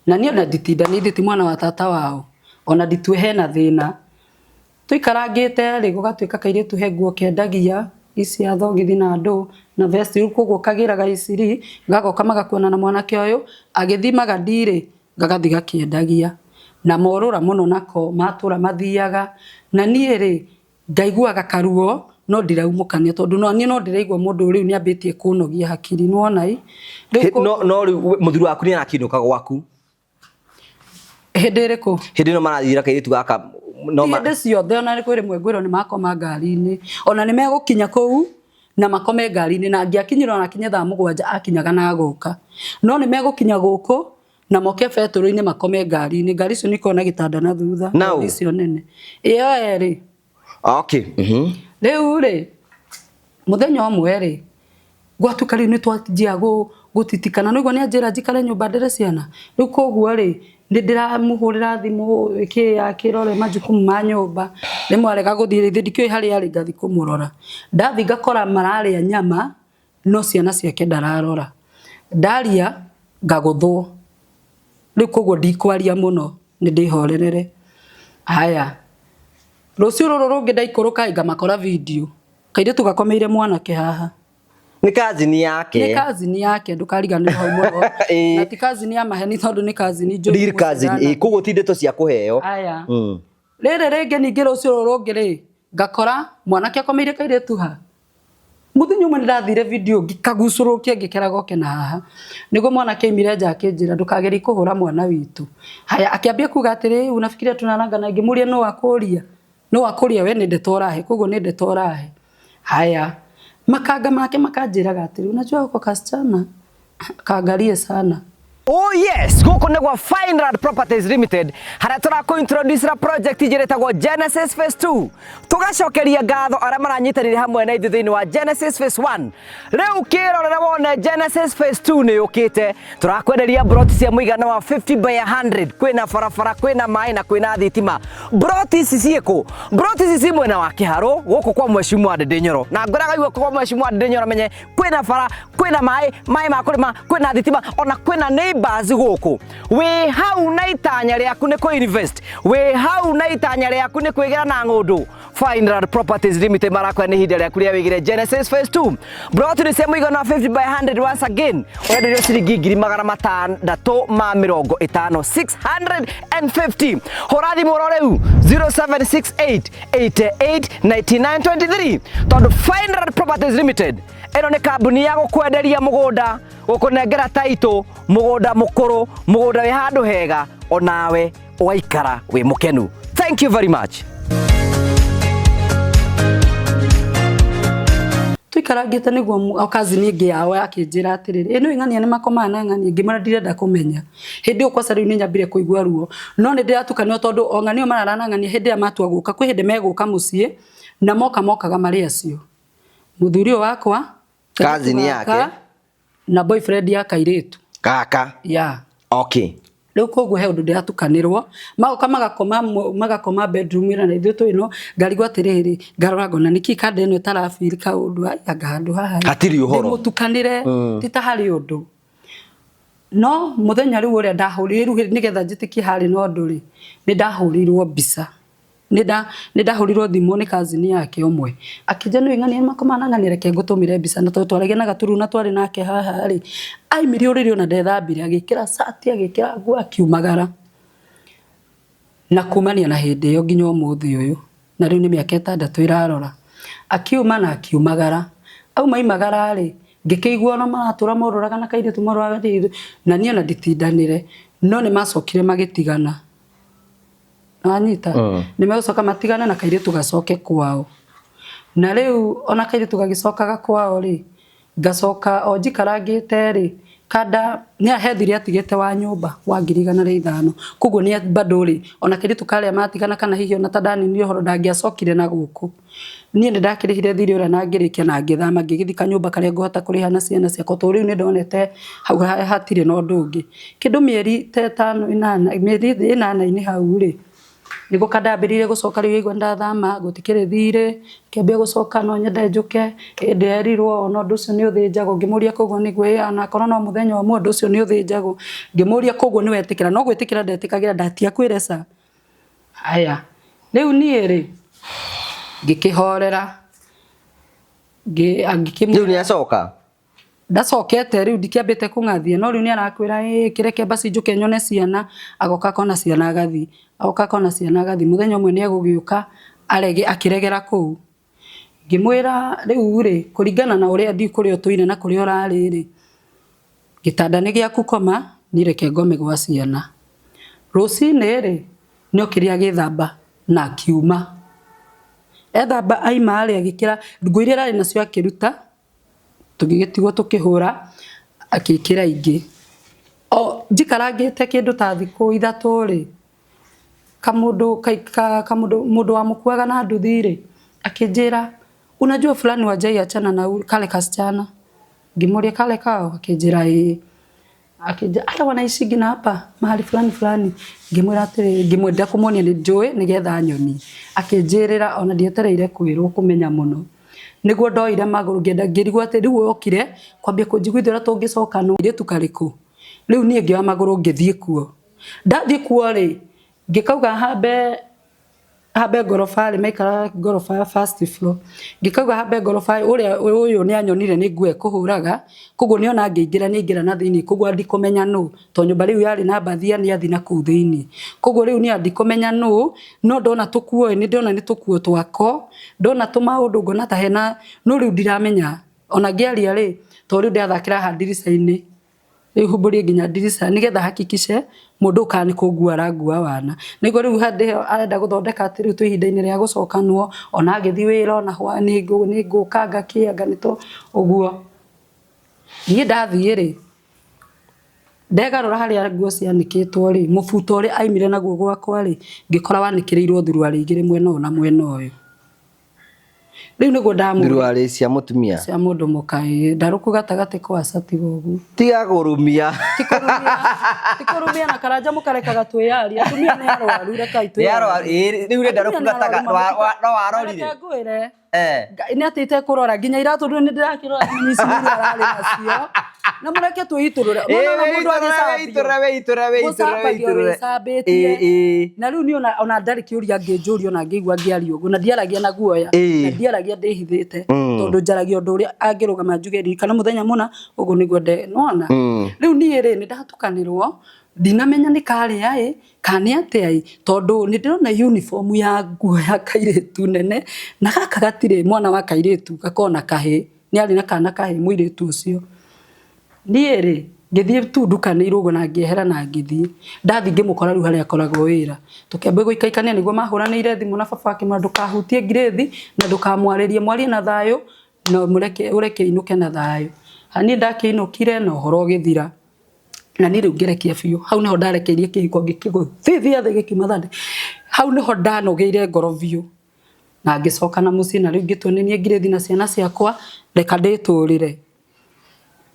na nie na ditinda ni nditi mwana wa tata wao ona nditwe hena thina tuikarangite ri gugatuika kaire tuhe nguo kendagia isi athogithi na ndo na vest koguo kagiraga iciri gagoka magakuona na mwanake uyu agithimaga ndire gagathi gakiendagia na morura muno nako matura mathiaga na nie ri ngaiguaga karuo no ndiraumukania tondu no nie no ndiraigua mundu riu ni ambitie kunogia hakiri nuonai no riu muthuru waku ni anakinuka gwaku hindi iriku hindi no marathira kairitu gaka no hindi ciothe ona ni kwire mwengwiro ni makoma ngari-ini ona ni megukinya kuu na makome ngari-ini na ngiakinyira ona kinye thaa 7 akinyaga na agoka no ni megukinya guku na moke betoro-ini makome ngari-ini ngari icio nikona gitanda na thutha icio nene iyo eri okay riu ri muthenya umwe ri gwatuka riu ni twatijia gutitikana no igwa ni anjira njikare nyumba ndere ciana riu koguo ri ndiramuhurira thimu iki akirore majukumu ma nyumba rimwe arega guthire ndikio hari ari ngathi kumurora ndathi ngakora mararia nyama no ciana ciake ndararora ndaria ngaguthwo riu koguo ndikwaria muno ni ndihorerere haya rucio ruru rungi ndaikuruka ngamakora video kaire tugakomeire mwanake haha ni kazini yake ndukariganira hau muno na ti kazini ya maheni tondu ni kazini njuru ndi kazini kugo tindeto cia kuheo aya rere rege ningi rucio ruru rungi ri ngakora mwanake akomeire kaire tuha muthenya umwe ndathire video ngikagucurukia ngikeraga oke na haha nigo mwanake imire nja akinjira ndukageri kuhura mwana witu haya akiambia kuga atiri unafikiria tunarangana ngimuria no akuria we nende torahe kugo nende torahe haya makanga make makanjiraga atiri unajua uko kasichana kaangalie sana. Oh yes, guku ni gwa Fine Properties Limited haria turako introduce ra project ijiretagwo Genesis Phase 2 tugacokeria ngatho aria maranyitanire hamwe na ithuĩ thĩinĩ wa Genesis Phase 1 riu kirorera wone Genesis Phase 2 ni yukite turakwenderia broti cia muigana wa 50 by 100 kwina barabara kwina mai na kwina thitima broti ici ciĩkũ broti ici ci mwena wa Kĩharũ guku kwa Mheshimiwa Ndĩnyoro na ngoraga iwe kwa Mheshimiwa Ndĩnyoro menye kwina bara kwina mai ma kurima kwina thitima ona kwina bazi guku we hau na itanya riaku ni ko invest we hau na itanya riaku ni kwigera na ng'undu Fine Properties Limited marakwa ni hinde riaku ria wigire Genesis Phase 2 brought to the same muigana 50 by 100 once again wenderio ciringi 650 horathi muroreu 0768 88 9923 tondu Fine Properties Limited eno ni kambuni ya gukwenderia mugunda gukunengera taito mugunda mukuru mugunda wi handu hega onawe waikara wi mukenu. Thank you very much. Tuikaragite niguo kazini ingi yao akinjira atiriri ino ing'ania ni makomaga na ng'ania ngimara ndirenda kumenya hindi ukosa riu ni nyambire kuigua ruo no ni ndiratukanio tondu ong'anio mararana ng'ania hindi ya matua guka kwi hindi meguka mucie na mokaga mari acio muthuri wakwa kazini yake na boyfriend ya kairitu kaka okay riu koguo he undu ndiratukanirwo magoka magakoma bedroom ira na ithuĩ twĩno ngarigwo atiriri ngarora ngona niki kande ĩno ĩtarafiri kaundu anga handu haha hatiri uhoro mutukanire ti ta hari undu no muthenya riu uria ndahurirwo nigetha njitikie hari no nduri ni ndahurirwo mbica ni ndahurirwo thimu ni cousin yake omwe akija no ing'ani makomana ng'ani reke ngutumire mbica na twaragia na gaturu na twari nake haha ri aimire uriri ona ndethambire agikira sati agikira nguo akiumagara na kumania na hindi iyo nginya umuthi uyu na riu ni miaka 6 irarora akiuma na akiumagara au maimagara ri ngikigwa no maratura moruraga na kaire tumororaga na niĩ ona nditindanire no nĩ macokire magitigana anyita nĩ megucoka matigana na kaire tugacoke kwao na rĩu ona kaire tugagicokaga kwao ri ngacoka o njikarangite ri kada nĩ ahethire atigete wa nyumba wa 1,500 koguo nĩ bado ri ona kaire tukaria matigana kana hihi ona tandani ni horo ndangiacokire na guku niĩ ndakirihire thiri ura na ngirikia na ngithama ngigithika nyumba karia nguhota kuriha na ciana ciakwa to riu ni ndonete hau hatire no ndungi kindu mieri 5 mieri 8 hau ri nigo kadambirire gucoka riu igwa ndathama gutikire thire kiambia gucoka no nyende njuke nderirwo no nducio ni uthinjago ngimuria koguo niguo ana korwo no muthenya wa mundu ucio ni uthinjago ngimuria koguo ni wetikira no gwitikira ndetikagira ndatia kwiresa haya riu nie ri ngikihorera riu ni acoka ndacokete riu ndikiambite kungathie no riu ni arakwira kireke basi njuke nyone ciana agoka kona ciana agathi muthenya umwe ni egugiuka arege akiregera kuu ngimwira riu ri kuringana na uria ndi kuri otuire na kuri orari ri gitanda ni giaku koma ni reke ngome gwa ciana rucini ri ni okiria githamba na kiuma ethamba aima ari agikira nguo iria rari nacio akiruta tugigitigwo tukihura akikira ingi o njikarangite kindu ta thiku 3 ri kamundu wa mukuaga na nduthi ri akijira unajua fulani wajai achana na kale kasichana ngimuria kale kao akijira akija hata wanaishi gina hapa mahali fulani ngimwira atiri ngimwenda kumuonia ni njui nigetha nyoni akijirira ona ndietereire kwirwo kumenya muno niguo ndoire maguru ngenda ngirigwa ati riu okire kwambia kunjiguithira tungicoka no ire tukariku riu nie ngiwa maguru ngithie kuo ndathie kuo ri ngikauga habe gorofa ri maikara gorofa first floor ngikauga habe gorofa uyu ni anyonire ni ngue kuhuraga koguo ni ona ngeingira ni ngira na thini koguo ndikomenya no to nyumba riu yari na bathia ni athi na ku thini koguo riu ni ndikomenya no ndona tukuo ni ndona ni tukuo twako ndona tumaundu ngona ta hena no riu ndiramenya ona ngiaria ri to riu ndathakira ha ndirica-ini riu humburi nginya ndirica nigetha hakikishe mundu kani kugua rangua wana nigo riu hande arenda guthondeka ati riu twihinda-ini ria gucokanwo ona agithi wira ona hwa ni ngukanga kianga nito uguo ni ndathie ri ndegarora haria nguo cianikitwo ri mubuto ri aimire naguo gwakwa ri ngikora wanikirirwo thuruari igire mwena ona mwena uyu riu nigo ndamu thuruari cia mutumia cia mundu mukai ndaruku gatagati kwa sati gogu tiga gurumia tikurumia na karanja mukareka gatwiyari atumia ni arwaru reka itu riu ri ndaruku gataga no warorire ni atite kurora nginya iratu ni ndirakirora ni cimuri arari nacio na mureke twiturure ona mundu agicabiture na riu ni ona ndari kiuria nginjuria ona ngigwa ngiario guo na ndiaragia na guoya na ndiaragia ndihithite tondu njaragia undu uria angirugama njugeri kana muthenya muna uguo niguo nona riu ni ri ni ndatukanirwo dinamenya ni kare ai kani ate ai tondu ni ndirona uniform ya nguo ya kairetu nene na gaka gatire mwana wa kairetu gakona kahe ni ari na kana kahe muiretu ucio ni ri ngithie tu ndukani irugo na ngihera na ngithie ndathi ngimukora riu haria akoragwo wira tukiambe guikaikania niguo mahuranire thimu na baba ake ndukahutie ngirethi na ndukamwaririe mwarie na thayo na ureke inuke na thayo hani ndakiinukire na uhoro githira na ni riu ngerekia biu hau niho ndarekeirie kihiko ngikigo thithia the gikimathande hau niho ndanogeire ngoro biu na ngicoka na muci na riu ngitoninie ngirethi na ciana ciakwa reka nditurire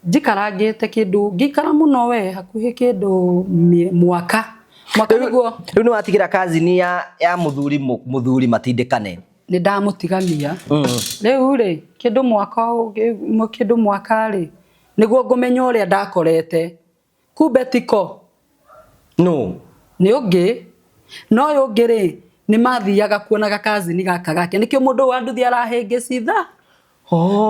njikarangite kindu ngikara muno we hakuhi kindu mwaka niguo riu ni watigira kazini ya muthuri matindikane ni ndamutigania riu ri kindu mwaka ri niguo ngumenya uria ndakorete kumbe tiko no nĩ ũngĩ no ũyũ ũngĩ rĩ nĩ mathiaga kuonaga kazi ni gaka gake nĩkĩo mũndũ wa nduthi arahĩngĩcitha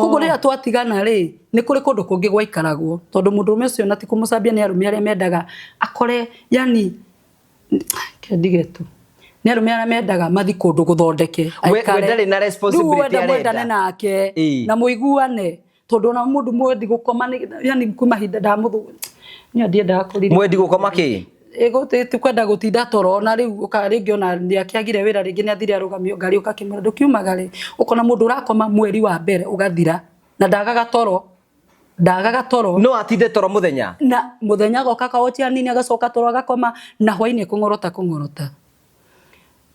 koguo rĩrĩa twatigana rĩ nĩ kũrĩ kũndũ kũngĩ gwaikaragwo tondũ mũndũ ũmwe ũcio na ti kũmũcambia nĩ arũme arĩa mendaga akore yani kendigetu nĩ arũme arĩa mendaga mathi kũndũ gũthondeke aikare we ndarĩ na responsibility arenda nake na mũiguane tondu na mundu mwendi gukoma yani kumahinda ndamuthu ni ndiendaga kuriri mwendi gukoma ki ego te kwenda gutinda toro na riu ukaringi ona ndiakiagire wira ringi ni athire arugamio ngari ukakimura ndukiumagare ukona mundu urakoma mweri wa mbere ugathira na ndagaga toro no atinde toro muthenya na muthenya goka kaotia nini agacoka toro agakoma na hwaini kungorota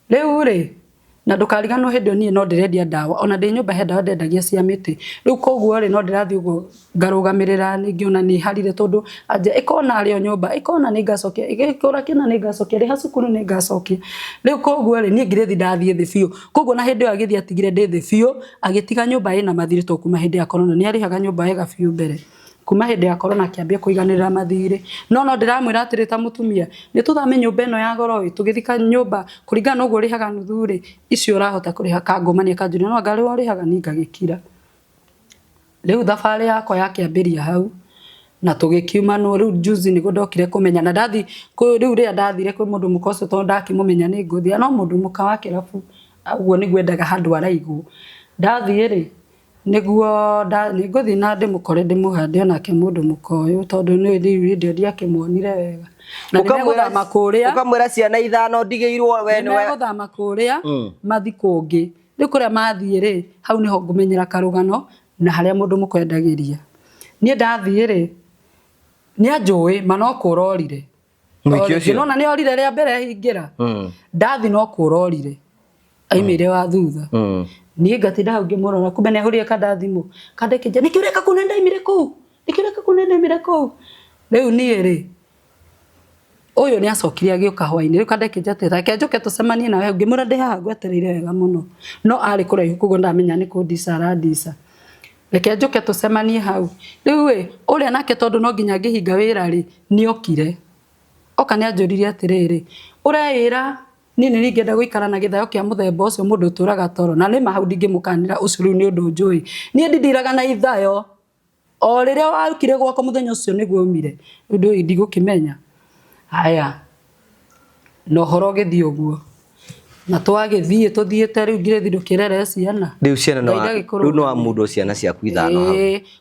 riu ri na ndukariganwo hindi nie no ndirendia ndawa ona ndi nyumba he ndawa ndendagia cia miti riu koguo ri no ndirathi uguo ngarugamirira ningi ona ni harire tondu anje ikona ari nyumba ikona ni ngacokia ikora kina ni ngacokia ri hasukuru ni ngacokia riu koguo ri ni ngirethi ndathie thi biu koguo na hindi agithi atigire ndi thi biu agitiga nyumba ina mathiri to kuma hindi ya corona ni arihaga nyumba ega biu mbere kuma hindi ya corona kiambia kuiganirira mathiri no ndiramwira atiri ta mutumia ni tuthame nyumba ino ya goro tugithika nyumba kuringana uguo rihaga nuthuri icio urahota kuriha kangomania kanjuri no ngari warihaga ni ngagikira riu thabari yakwa yakiambiria hau na tugikiuma no riu juzi ni ndokire kumenya na ndathi riu ria ndathire kwi mundu mukoso to ndakimumenya ni nguthia no mundu muka wa kirabu uguo ni gwendaga handu araigu ndathie ri niguo ni nguthi na ndimukore ndimuhande onake mundu mukoyo tondu ni ndio ndiakimwonire wega na nimeguthama kuria ukamwira ciana ithano ndigeirwo we nimeguthama kuria mathi kungi riu kuria mathie ri hau niho ngumenyera karugano na haria mundu mukwendagiria nie ndathie ri ni anjui mano kurorire nona ni orire ria mbere hingira ndathi no kurorire aimire wa thutha ni ngatinda hau ngimurora kumbe ni ahurie kada thimu kandekija nikiureka kunenda imire ku riu ni ri uyu ni acokirie agioka hwaini riu kandekija teta kenjoke tucemanie nawe ngimura ndi haha gwetereire wega muno no ari kuraihu kugo ndamenya ni kundisa reke njoke tucemanie hau riu uria nake tondu no nginya ngihinga wira ri ni okire oka ni anjuririe atiriri ureira nini ningenda guikara na githayo kia muthemba ucio mundu turaga toro na ni mahau ndingimukanira ucio riu ni undu njui ni ndindiraga na ithayo o riria waukire gwako muthenya ucio niguo umire undu ndigukimenya haya no horo githii uguo na twagithii tuthiete riu ngirethi ndukirere ciana riu ciana no wa mundu ciana ciaku ithano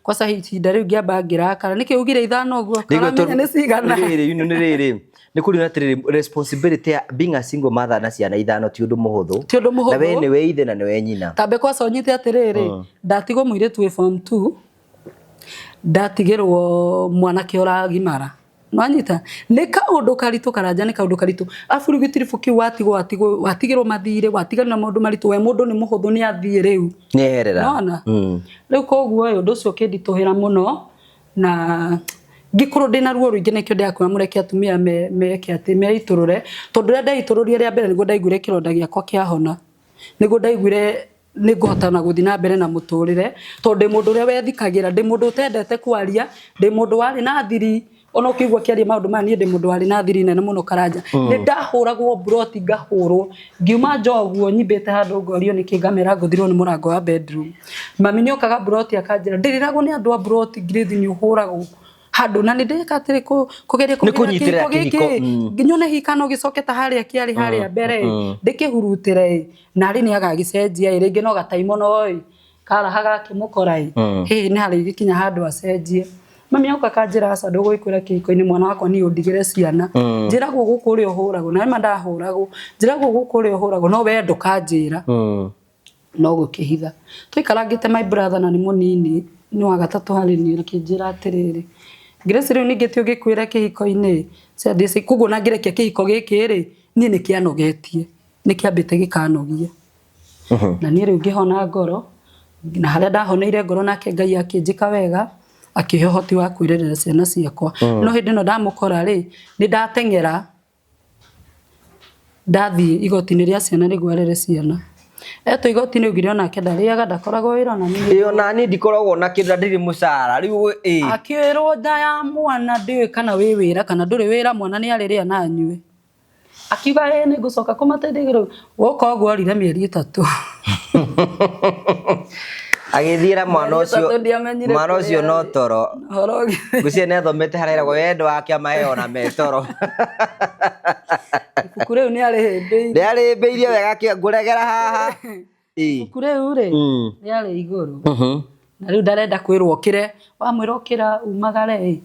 kwa sahinda riu ngiamba ngirakara niki ugire ithano uguo kana ni cigana riri ni kuri natiriri responsibility ya being a single mother na ciana ithano ti undu muhuthu na we ni we ithe na ni we nyina tambe kwa sonyite atiriri ndatigwo muiretu we form 2 ndatigirwo mwanake uragimara nwanyita ni kaundu karitu karanja ni kaundu karitu afuru gitirifu ki watigirwo mathire watigana na maundu maritu we mundu ni muhuthu ni athie riu ni herera nona riu koguo undu ucio kindituhira muno na ngikuru ndina ruo ruingi nikio ndakwa mureke atumia meke ati meiturure tondu ria ndaitururire ria mbere niguo ndaiguire kironda giakwa kiahona niguo ndaiguire niguhota na guthi na mbere na muturire tondu mundu ria wethikagira ndi mundu utendete kwaria ndi mundu wari na thiri ona ukigwa kiaria maundu mani ndi mundu wari na thiri nene muno karanja ni ndahuragwo broti ngahurwo ngiuma njoguo nyimbete handu ngorio nikingamera nguthirwo ni murango wa bedroom mami ni okaga broti akanjira ndiriragwo ni andu a broti ngirithi ni uhuragwo handu na ndeka atiri kugeria kunyitira kihiko nginyone hikano gicoketa haria kiari haria mbere ndikihurutire na ari ni agagicenjia ringi no gataimo no karahaga kimukorai ni hari gikinya handu acenjie mami auka kanjira aca ndugwikwira kihiko-ini mwana wakwa ni undigire ciana njiragwo guku uri uhuragwo na mandahuragwo njiragwo guku uri uhuragwo no we ndukanjira no gukihitha twikarangite my brother na ni munini ni wa gatatu hari ni kinjira atiriri Grace riu ningitio gikwira kihiko-ini cia ndisi kugo na ngirekia kihiko giki ri ni kianogetie ni kiambite gikanogia na ni riu ngihona ngoro na haria ndahoneire ngoro nake Ngai akinjika wega akihe hoti wa kwirerera ciana ciakwa no hindi no ndamukora ri ni ndatengera ndathi igoti-ini ria ciana niguo arere ciana eto igoti ni ugire ona kendariaga ndakoragwo wira na ni iyo nani ndikoragwo na kinda ndiri mucara riu akirwo nda ya mwana ndiwe kana wi wira kana nduri wira mwana ni ariria na nyue akiuga ni gucoka kumateithia woka ogwo rire mieri 3 agithira mwana ucio no toro gucie ne thomete harera go wendo wake amaheo na metoro kure ni ari mbeirie wega kia nguregera haha kure ure ni ari iguru na riu ndarenda kwirwo kire wa mwirokira umagare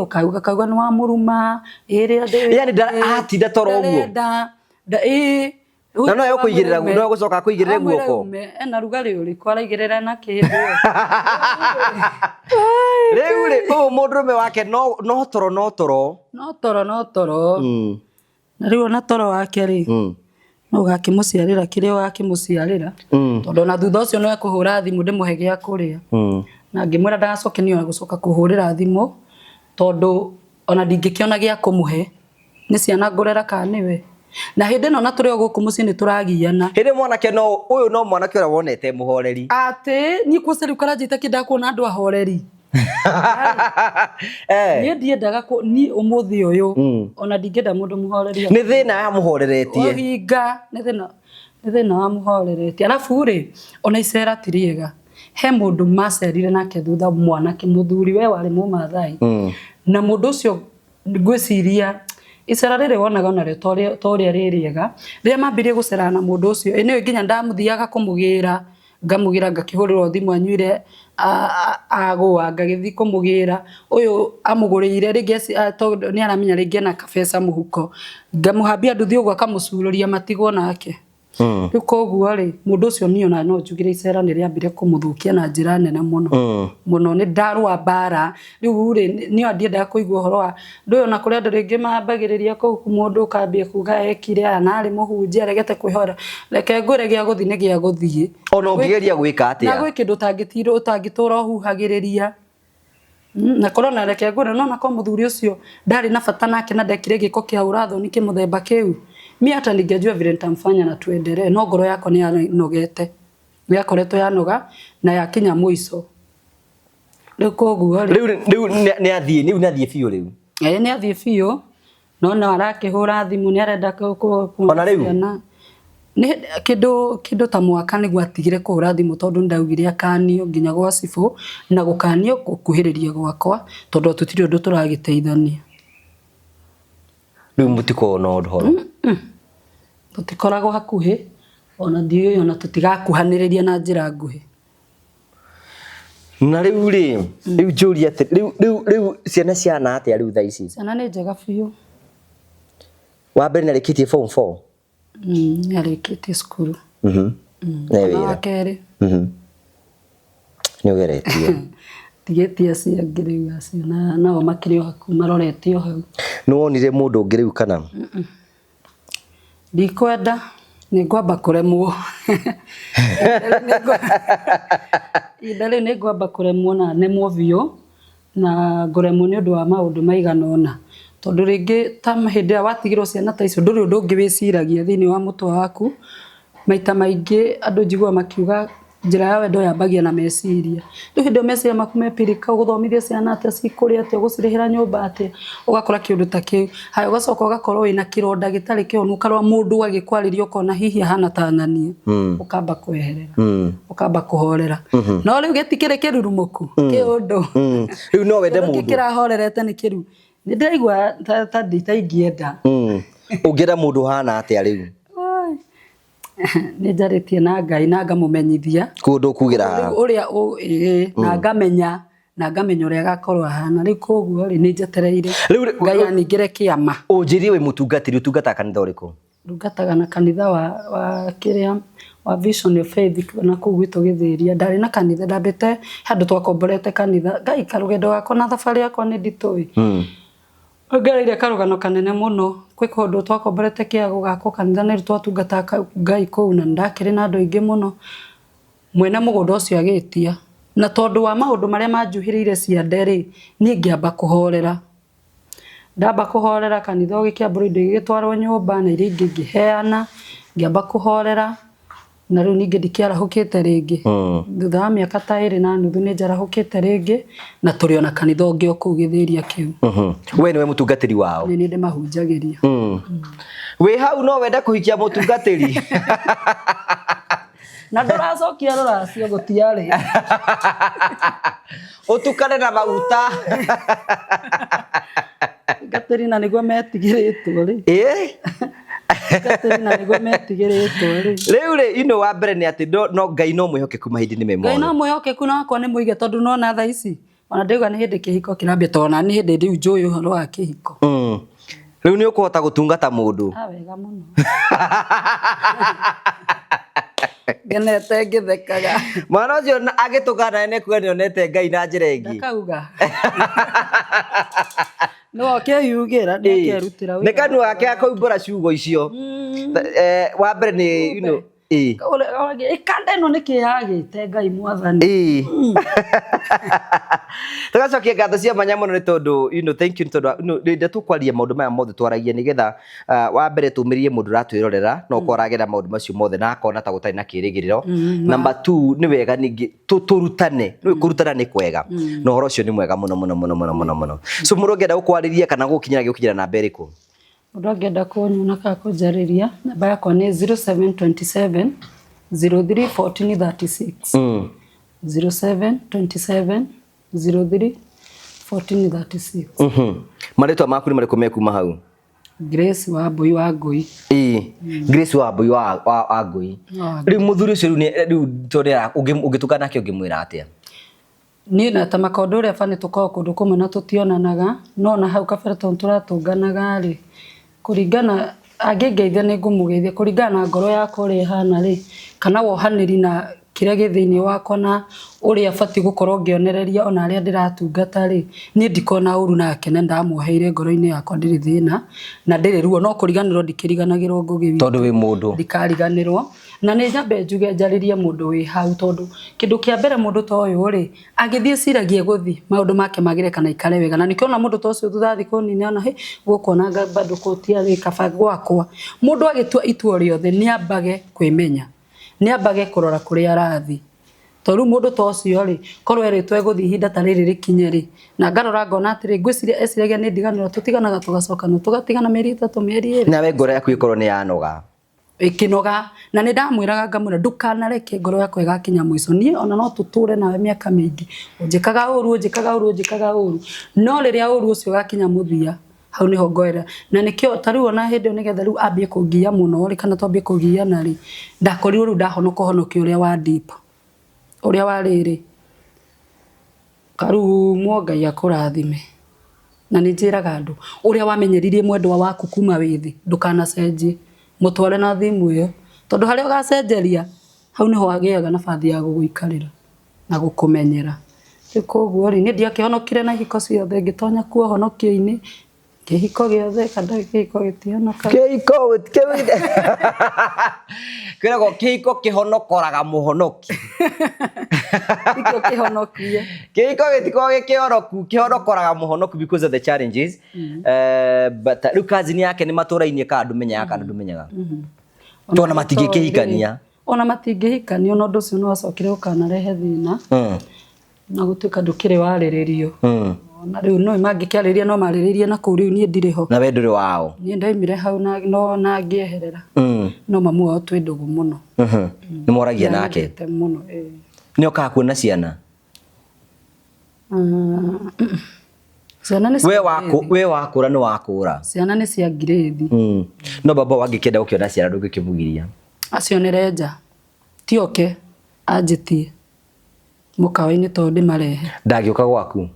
ukauga ni wa muruma ria yani atinda toro uguo no yo kuigirira no gucoka kuigirira guoko ena rugari uri kwaraigirira na kindu riu mundurume wake no toro na riu na toro wake ri no gakimuciarira kiria gakimuciarira tondu na thutha ucio no ekuhura thimu ndimuhe gia kuria na ngimwira ndagacoke ni ona gucoka kuhurira thimu tondu ona ndingikiona gia kumuhe ni ciana ngurera kaniwe na hindi no na turi guku muci ni turagiana hindi mwanake no uyu no mwanake ura wonete muhoreri ati ni kuceri ukarajite kidakuna andu ahoreri ni ndiendaga ko ni umuthi uyu ona ndingenda mundu muhoreri ni thina ya muhoreretie ohinga ni thina wa muhoreretie alafu ri ona icera tiriega he mundu macerire nake thutha mwanake muthuri we wari mumathai na mundu ucio ngwiciria icera riri wonaga ona toria ririega ria mambirie gucera na mundu ucio ene nginya ndamuthiaga kumugira ngamugira ngakihurira thimu anyuire agwa ngagithi kumugira uyu amugurire ringi ni aramenya ringi na kabesa muhuko ngamuhambia nduthi ugwa kamucururia matigwo nake koguo ri mundu ucio ni ona no njugire icera ni riambire kumuthukia na njira nene muno ni ndarwa bara riu ri ni ndiendaga kuigua horo wa nduyo na kuria ringi mambagiriria ku mundu kambie kuga ekire ana ari muhunjia regete kwihora reke ngure gia guthi ni gia guthie ona ngigeria gwika atia na gwi kindu tangitiro utangitura huhagiriria na korona reke ngure no na ko muthuri ucio ndari na bata nake na ndekire giko kia uratho ni kimuthemba kiu mi hata ningejua vile nitamfanya na tuendelee no ngoro yako ni yanogete ni yakoretwo yanoga na yakinya muico riu koguo riu ni athie fiu riu ni athie fiu no na arakihura thimu ni arenda ku ona riu ni kindu ta mwaka ni gwatigire kuhura thimu tondu ndaugire akanio nginya gwa cifu na gukanio kuhiriria gwakwa tondu tutiri undu turagiteithania riu mutiko no horo tutikoragwo hakuhi ona ndiyo ona tutigakuhaniriria na njira nguhi na riu njuria ati riu ciana ciana atia riu thaici ciana ni njega biu wa mbere narikitie form 4 narikitie skuru na wira keri ni ugeretie tigetia cia ngiriu acio na o makirio haku maroretio hau no wonire mundu ngiriu kana ndikwenda ni ngwamba kuremwo idale ni ngwamba kuremwo na nemwo biu na ngoremwo ni undu wa maundu maiganona tondu ringi ta hindi watigirwo ciana ta icio nduri undu ungi wiciragia thiini wa mutwe waku maita maingi andu njigua makiuga njira ya wendo yambagia na meciria riu hindi meciria maku mepirika guthomithia ciana atia cikuria atia gucirihira nyumba atia ugakora kiundu ta kiu hayo ugacoka ugakorwo wina kironda gitari kionu ukarwa mundu agikwariria ukona hihi hana tang'ania ukamba kweherera ukamba kuhorera no riu gitikire kirurumuku kiundu riu no wende mundu kirahorerete ni kiru ni ndaigua ta nditaingienda ungira mundu hana atia riu ni njaritie na Ngai na ngamumenyithia kundu kugira uria na ngamenya uria gakorwo hana riu koguo ri ni njetereire Ngai aningire kiama unjirie we mutungatiri utungata kanitha uriku ndungataga na kanitha wa kiria wa Vision of Faith na kugwito githiria ndari na kanitha ndambite handu twakomborete kanitha Ngai karugendo wako na thabari yako ni nditoi Ngereire karugano kanene muno kwi kundu twakomborete kiago gako kanitha ni twatungata Ngai kuu na ndakiri na andu aingi muno mwene mugunda ucio agitia na tondu wa maundu maria manjuhiriire ciande ni ngiamba kuhorera ndamba kuhorera kanitha ugikiambura indo igitwarwo nyumba na iria ingi ngiheana ngiamba kuhorera na rĩu ningĩ ndikiarahũkĩte rĩngĩ thutha wa mĩaka ta 2 na nuthu nĩ njarahũkĩte rĩngĩ na tũrĩ ona kanitha ũngĩ o kũu Gĩthĩria kĩu. We nĩwe mũtungatĩri wao? Nĩ ndĩmahunjagĩria. Wĩ hau no wende kũhikia mũtungatĩri? Na ndũracokia rũracio gũtiarĩ. Ũtukane na maguta. Gaterina nĩguo metigĩrĩtwo rĩ. Gaterina nĩguo metigĩrĩtwo rĩ. Rĩu rĩ wa mbere nĩ atĩ no Ngai no mwĩhokeku mahinda-inĩ me mothe. Ngai no mwĩhokeku na wakwa nĩ mũige tondũ nona thaa ici ona ndĩuga nĩ hĩndĩ kĩhiko kĩrambia tondũ ona nĩ hĩndĩ rĩu njũĩ ũhoro wa kĩhiko. Rĩu nĩ ũkũhota gũtungata mũndũ? Wega mũno. Ngenete ngĩthekaga. Mwana ũcio agĩtũkana nĩ kuga nĩonete Ngai na njĩra ĩngĩ. Ndakauga. No akĩyugĩra nĩ akĩrutĩra wĩra. Nĩ kanua gake akoimbũra ciugo icio. Wa mbere nĩ ikanda ĩno nĩkĩ yagĩte Ngai Mwathani. Tũgacokia ngatho cia mwanya mũno nĩ tondũ thank you tondũ rĩrĩa tũkwaria maũndũ maya mothe twaragia nĩgetha wa mbere tũmĩrie mũndũ ũratwĩrorera no ũkoragera maũndũ macio mothe na akona ta gũtarĩ na kĩrĩgĩrĩro. Number 2 nĩ wega ningĩ tũrutane. Nĩ kũrutana nĩ kwega na ũhoro ũcio nĩ mwega mũno mũno mũno mũno mũno mũno. So mũndũ ũngĩenda gũkwarĩria kana gũkinyĩra gĩũkinyĩra namba ĩrĩkũ? Mũndũ angĩenda kũnyona kana kũnjarĩria namba yakwa nĩ 0727 03 1436. 0727 03 1436. Marĩtwa maku nĩ marĩkũ mekuma hau? Grace Wambui wa Ngui. Grace Wambui wa Ngui. Rĩu mũthuri ũcio rĩu tondũ ũngĩtukana nake ũngĩmwĩra atĩa? Niĩ na ta makondo ũrĩa bani tũkoragwo kũndũ kũmwe na tũtionanaga no na hau kabere tondũ tũratũnganaga rĩ kũringana angĩngeithia nĩ ngũmũgeithia kũringana na ngoro yakwa ũrĩa ĩhana rĩ kana wohanĩri na kĩrĩa gĩthĩinĩ wakwa na ũrĩa bati gũkorwo ngĩonereria ona arĩa ndĩratungata rĩ niĩ ndikona ũru nake na ndamuoheire ngoro-inĩ yakwa ndĩrĩ thĩna na ndĩrĩ ruo no kũriganĩrwo ndikĩriganagĩrwo ngũgĩ tondũ wĩ mũndũ ndikariganĩrwo na nĩ nyambe njuge njarĩrie mũndũ wĩ hau tondũ kĩndũ kĩa mbere mũndũ ta ũyũ rĩ agĩthiĩ ciragie gũthi maũndũ make magĩre kana ikare wega na nĩkĩona mũndũ ta ũcio thutha thikũ nini ona gũkuona bado kũtia kaba gwakwa mũndũ agĩtua itua rĩothe nĩ ambage kwĩmenya nĩ ambage kũrora kũrĩa arathi tondũ mũndũ ta ũcio rĩ korwo erĩtwo egũthi ihinda ta rĩrĩ rĩkinye rĩ na ngarora ngona atĩrĩ ngwĩciria eciragia nĩ ndiganĩrwo tũtiganaga tũgacokana tũgatigana mĩeri 3 mĩeri 2 nawe ngoro yaku ikorwo nĩ yanoga ikinoga na nĩ ndamwĩraga ngamwĩra ndukanareke ngoro yakwa ĩgakinya mũico niĩ ona no tũtũre nawe mĩaka mĩingĩ ũnjĩkaga ũru no rĩrĩa ũru ũcio ũgakinya mũthia hau niho ngoera na nikio tariu ona hindi nigetha riu ambie kugia muno ri kana twambie kugiana ri ndakorirwo riu ndahonoka honoki uria wa deep uria wa riri karu Ngai akurathime na ninjiraga andu uria wamenyeririe mwendwa waku kuma withi ndukanacenjie mutware na thimu iyo tondu haria ugacenjeria hau niho agiaga nabathi ya guguikarira na gukumenyera koguo ri ni ndiakihonokire na hiko ciothe ngitonya kuo honokio-ini kihiko giothe kada kihiko gitionoka kihiko kwĩragwo kihiko kihonokoraga muhonoki kihiko kihonokie kihiko gitiko kihonokoraga muhonoki because of the challenges but Lucas ni yake ni matũra-inĩ ka ndumenya kana ndumenyaga tona matingĩkĩhikania ona matingĩhikania no ndũcio no acokire ukanarehe thina na gutuika ndukire warĩrĩrio na riu no mangĩkĩarĩria no marĩrĩrie na kũu riu niĩ ndirĩ ho na we ndũrĩ wao niĩ ndaimire hau na ngĩeherera no mamu wao twĩ ndũgũ mũno nĩ moragia nake mũno nĩ okaga kuona ciana ciana nĩ we wakũra nĩ wakũra ciana nĩ cia ngirĩthi no baba wangĩkĩenda gũkĩona ciana ndũngĩkĩmũgiria acionere nja tioke anjĩtie mũkawa-inĩ tondũ ndĩmarehe ndangĩũka gwaku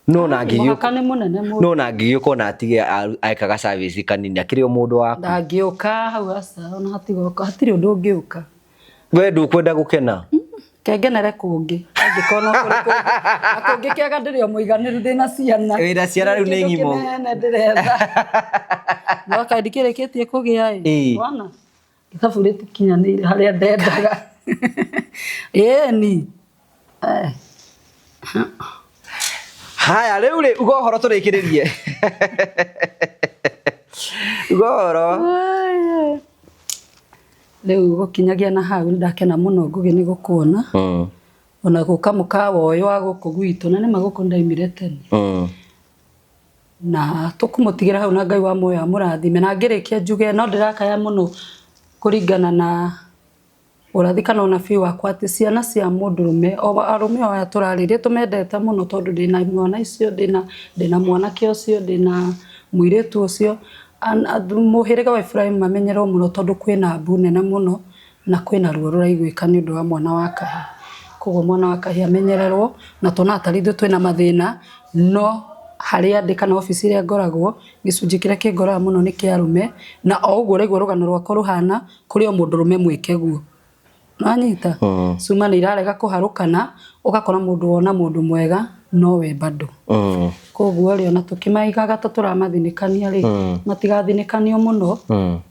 no na ngĩgĩũka na atige aikaga service kanini akĩrĩ o mũndũ waku ndangĩũka hau aca ona hatirĩ ũndũ ũngĩũka we ndũkwenda gũkena kengenere kũngĩ angĩkorwo kũngĩ kĩaga ndĩrĩ o mũiganĩru ndĩna ciana wĩna ciana rĩu nĩ ng'imo ndĩretha no kaĩ ndikĩrĩkĩtie kũgĩa wana ithabu rĩtikinyanĩire harĩa ndendaga ni haya rĩu rĩ uga ũhoro tũrĩkĩrĩrie uga ũhoro Leo gukinyagia na hau ndakena muno ngugi ni gukuona. Ona guka mukawa uyu wa guku gwitu na ni maguku ndaimire tene. Na tukumutigira hau na Ngai wa moyo amurathime na ngirikia njuge no ndirakaya muno kuringana na urathikana na fi wakwa ati ciana cia mundurume o arume aya turaririe tumendete muno tondu ndina mwana icio ndina mwanake ucio ndina muiretu ucio muhirega wa Ibrahim mamenyerwo muno tondu kwina mbu nene muno na kwina ruo ruraiguika ni undu wa mwana wa kahia koguo mwana wa kahia amenyererwo na tona atarithu twina mathina no haria ndikana ofisi ria ngoragwo gicunji kiria kingoraga muno ni kiarume na o uguo regwo rugano rwakwa ruhana kuri o mundurume mwikeguo nanyita suma ni irarega kuharukana ugakora mundu wona mundu mwega no we bado koguo ri ona tukimaigaga tuturamathinikania ri matigathinikanio muno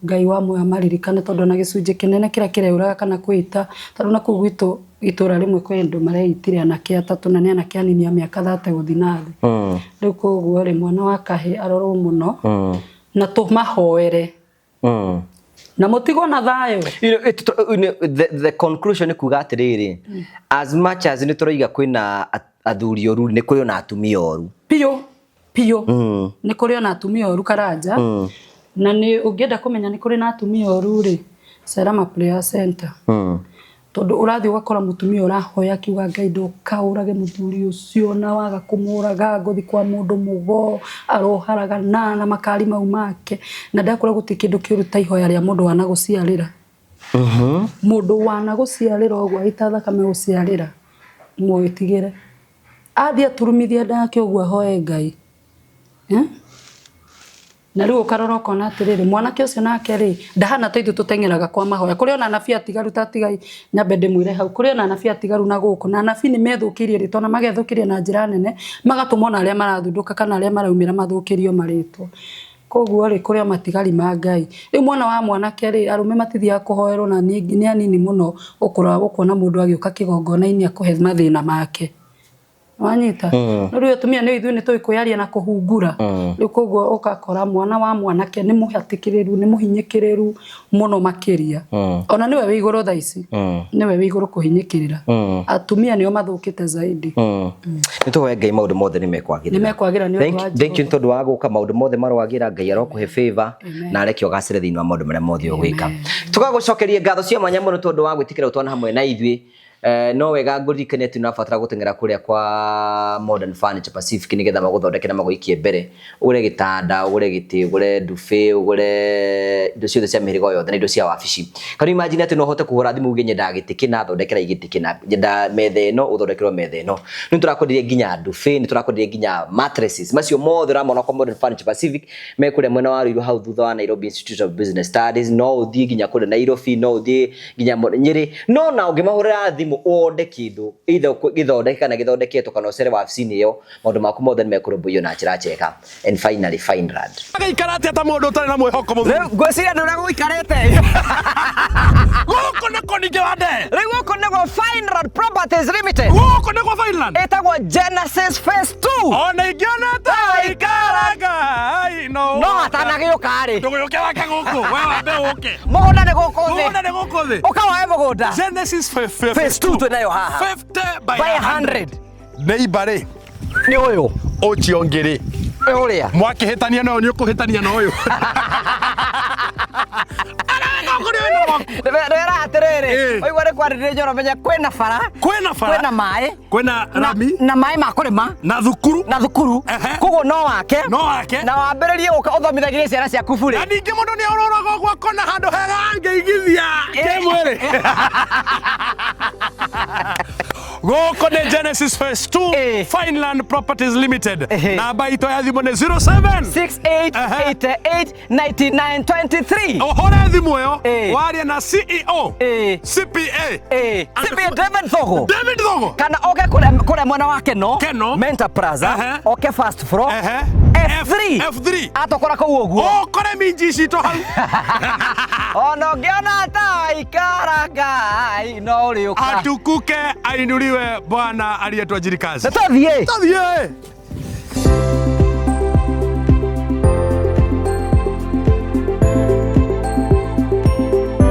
Ngai wa moyo amaririkane tondu na gicunji kinene kiria kireuraga kana kwita tondu na kuu gwitu itura rimwe kwendu mareitire anake atatu na ni anake anini a miaka 30 guthi nathi riu koguo ri mwana wa kahi arorwo muno na tumahoere na mutigo na thayo. The conclusion ni kuga atiriri as much as ni turaiga kwina athuri oru ni kuri ona atumia oru pio ni kuri ona atumia oru Karanja na ni ungienda kumenya ni kuri na atumia oru ri Serama Prayer Center tondu urathi ugakora mutumia urahoya kiuga Ngai ndukaurage muthuri ucio na waga kumuraga ngothi kwa mundu mugo aroharaga na makari mau make na ndakora guti kindu kiruta ihoya ria mundu wana guciarira mundu wana guciarira ogwa itathaka me guciarira mwitigire athia turumithia ndake ogwa hoye Ngai na riu ukarora ukona atiriri mwanake ucio nake ri ndahana taithu tutengeraga kwa mahoya kuri ona nabi atigaru tatigai nyambe ndimwire hau kuri ona nabi atigaru na guku na nabi ni methukirie ritwa na magethukirie na njira nene magatumona aria marathunduka kana aria maraumira mathukirio maritwa koguo ri kuri matigari ma Ngai riu mwana wa mwanake ri arume matithia kuhoerwo na ni anini muno ukura gukona mundu agiuka kigongona-ini akuhe mathina make wanyita riu atumia ni ithuĩ ni twikuyaria na kuhungura riu koguo ukakora mwana wa mwanake ni muhatikiriru ni muhinyikiriru muno makiria ona niwe wi iguru thaici niwe wi iguru kuhinyikirira atumia nio mathukite zaidi nituhoe Ngai maundu mothe ni mekwagira thank you tondu wa guka maundu mothe marwagira Ngai arokuhe favor na areke ugacire thiini wa maundu maria mothe ugwika tugagucokerie ngatho cia mwanya muno tondu wa gwitikira utwana hamwe na ithuĩ no wega ngurikane tu nafatara gutengera kuria kwa Modern Furniture Pacific nigetha maguthondekera maguikie mbere ugure gitanda ugure giti ugure dufe ugure indo ciothe cia mihirigo yothe na indo cia wabici kana imagine ati no hote kuhura thimu uge nyenda giti kina thondekera igiti kina nyenda methe no uthondekerwo methe no ni turakondirie nginya dufe ni turakondirie nginya mattresses macio mothe ramona kwa Modern Furniture Pacific mekure mwena wa Ruiru hau thutha wa Nairobi Institute of Business Studies no uthie nginya kure Nairobi no uthie nginya Nyeri no na ungimahurira thimu ode kindu either githondeke kana githondeketwo kana ucere wabici-ini iyo maundu maku mothe nimekurumbuio na njira njega and finally Finerad agaikarate ata mundu utari na mwihoko muthu ngwiciria ndu guikarete guku niko ninge wande riu guku niko Finerad Properties Limited guku niko Finerad etagwo Genesis Phase 2 ona ingionete ikaraga ai no atanagiuka ri nduguyuke wake guku we wambe uke mugunda ni guku thi ukawae mugunda Genesis Phase 2 tunayo haha 50 by 100 neighbor ni uyu uchiongiri uria mwakihitania no ni ukuhitania no uyu Rera atiriri oigwa ri kwarire njoro menya kwina bara kwina mai kwina rami na mai ma kurima na thukuru koguo no wake na wambiririe uka uthomithagirie ciana ciaku bure na ningi mundu ni aroraga gwa kona handu hega ngeigithia kemwiri goko ne Genesis Phase 2 Fineland Properties Limited namba ito ya thimu ni 0768889923 ohore thimu yo waria na CEO CPA David Thogo kana oke kure mwana wake no Mentor Plaza oke first floor F3 atokora ku uguo okore minji cito hau ono ngiona ta ikaraga no riuka atukuke ainuriwe bwana aliyetwa Jirikazi Tathie